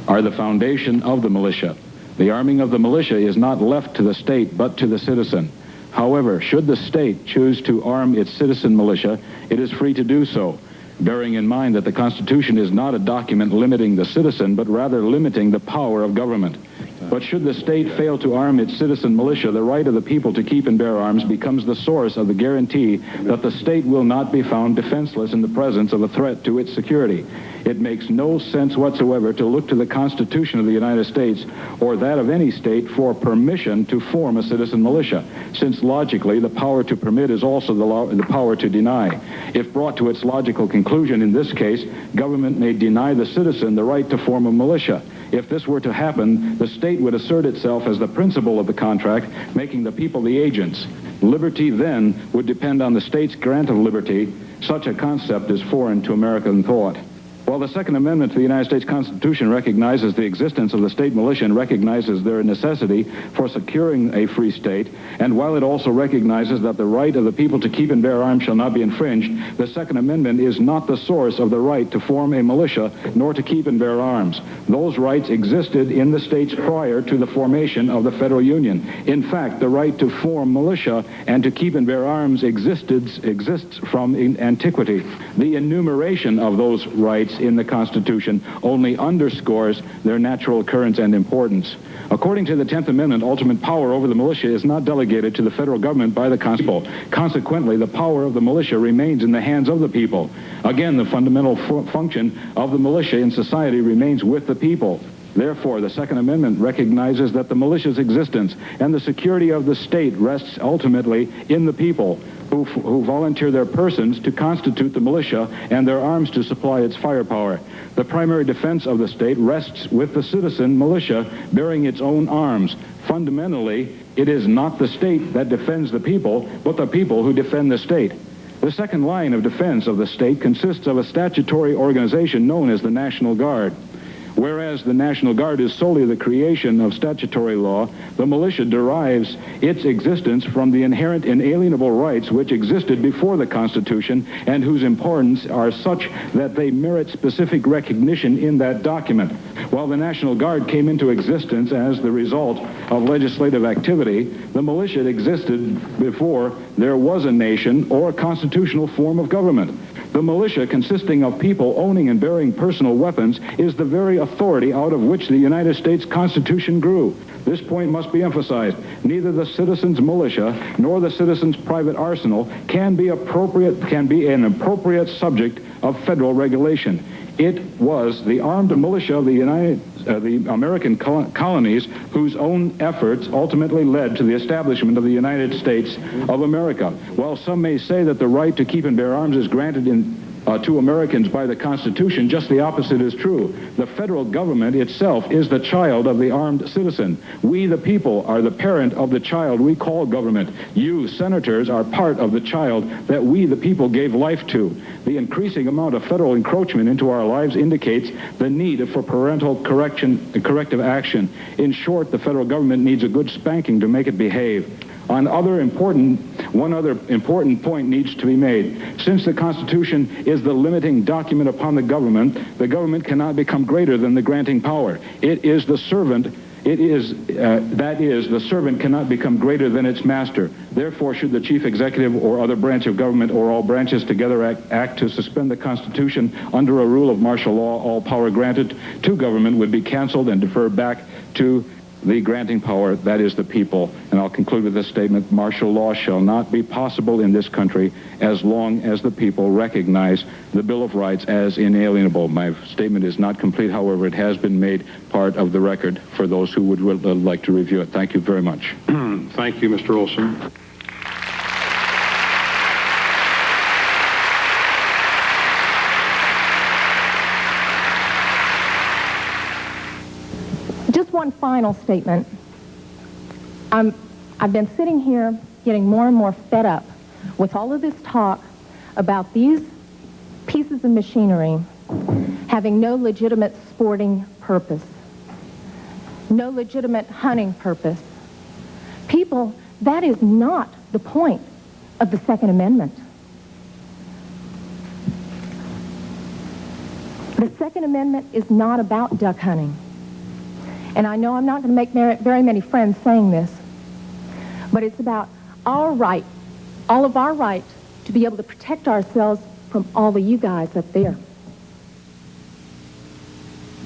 are the foundation of the militia. The arming of the militia is not left to the state, but to the citizen. However, should the state choose to arm its citizen militia, it is free to do so, bearing in mind that the Constitution is not a document limiting the citizen, but rather limiting the power of government. But should the state fail to arm its citizen militia, the right of the people to keep and bear arms becomes the source of the guarantee that the state will not be found defenseless in the presence of a threat to its security. It makes no sense whatsoever to look to the Constitution of the United States or that of any state for permission to form a citizen militia, since logically the power to permit is also the power to deny. If brought to its logical conclusion in this case, government may deny the citizen the right to form a militia. If this were to happen, the state would assert itself as the principal of the contract, making the people the agents. Liberty then would depend on the state's grant of liberty. Such a concept is foreign to American thought. While the Second Amendment to the United States Constitution recognizes the existence of the state militia and recognizes their necessity for securing a free state, and while it also recognizes that the right of the people to keep and bear arms shall not be infringed, the Second Amendment is not the source of the right to form a militia nor to keep and bear arms. Those rights existed in the states prior to the formation of the Federal Union. In fact, the right to form militia and to keep and bear arms exists from antiquity. The enumeration of those rights in the Constitution only underscores their natural occurrence and importance. According to the 10th Amendment, ultimate power over the militia is not delegated to the federal government by the Constitution. Consequently, the power of the militia remains in the hands of the people. Again, the fundamental function of the militia in society remains with the people. Therefore, the Second Amendment recognizes that the militia's existence and the security of the state rests ultimately in the people who volunteer their persons to constitute the militia and their arms to supply its firepower. The primary defense of the state rests with the citizen militia bearing its own arms. Fundamentally, it is not the state that defends the people, but the people who defend the state. The second line of defense of the state consists of a statutory organization known as the National Guard. Whereas the National Guard is solely the creation of statutory law, the militia derives its existence from the inherent inalienable rights which existed before the Constitution and whose importance are such that they merit specific recognition in that document. While the National Guard came into existence as the result of legislative activity, the militia existed before there was a nation or a constitutional form of government. The militia, consisting of people owning and bearing personal weapons, is the very authority out of which the United States Constitution grew. This point must be emphasized. Neither the citizens' militia nor the citizens' private arsenal can be an appropriate subject of federal regulation. It was the armed militia of the American colonies whose own efforts ultimately led to the establishment of the United States of America. While some may say that the right to keep and bear arms is granted to Americans by the Constitution, just the opposite is true. The federal government itself is the child of the armed citizen. We, the people, are the parent of the child we call government. You, senators, are part of the child that we, the people, gave life to. The increasing amount of federal encroachment into our lives indicates the need for parental corrective action. In short, the federal government needs a good spanking to make it behave. One other important point needs to be made. Since the Constitution is the limiting document upon the government cannot become greater than the granting power. The servant cannot become greater than its master. Therefore, should the chief executive or other branch of government or all branches together act to suspend the Constitution under a rule of martial law, all power granted to government would be canceled and deferred back to the granting power, that is the people. And I'll conclude with this statement: martial law shall not be possible in this country as long as the people recognize the Bill of Rights as inalienable. My statement is not complete, however, it has been made part of the record for those who would like to review it. Thank you very much. Thank you, Mr. Olson. One final statement. I've been sitting here getting more and more fed up with all of this talk about these pieces of machinery having no legitimate sporting purpose, no legitimate hunting purpose. People, that is not the point of the Second Amendment. The Second Amendment is not about duck hunting. And I know I'm not going to make very many friends saying this, but it's about our right, all of our right, to be able to protect ourselves from all of you guys up there.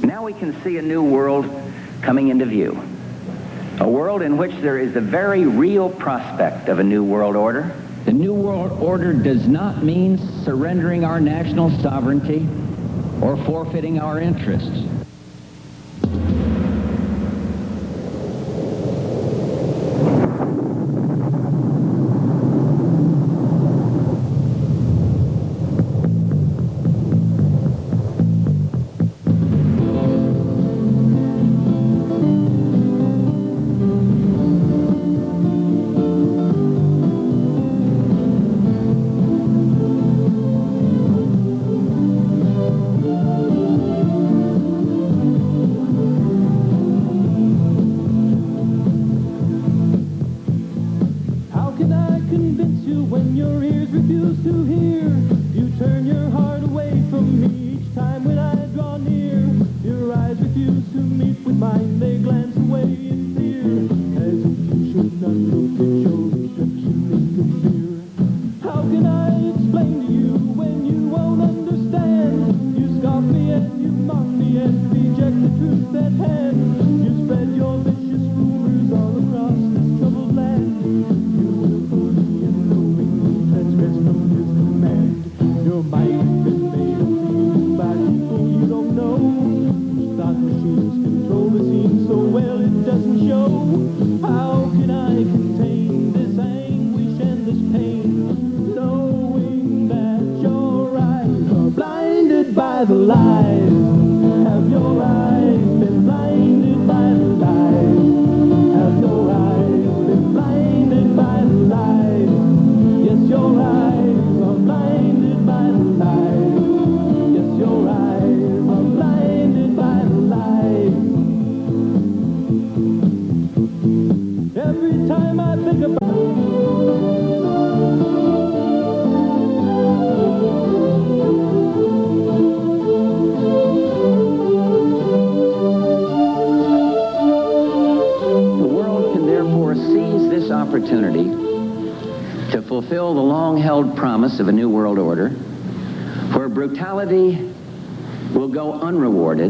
Now we can see a new world coming into view. A world in which there is a very real prospect of a new world order. The new world order does not mean surrendering our national sovereignty or forfeiting our interests. Machines control by the lies? Have your eyes been blinded by the lies? Have your eyes been blinded by the lies? Yes, your eyes are blinded by the lies. Yes, your eyes are blinded by the lies. Every time I think about opportunity to fulfill the long-held promise of a new world order where brutality will go unrewarded.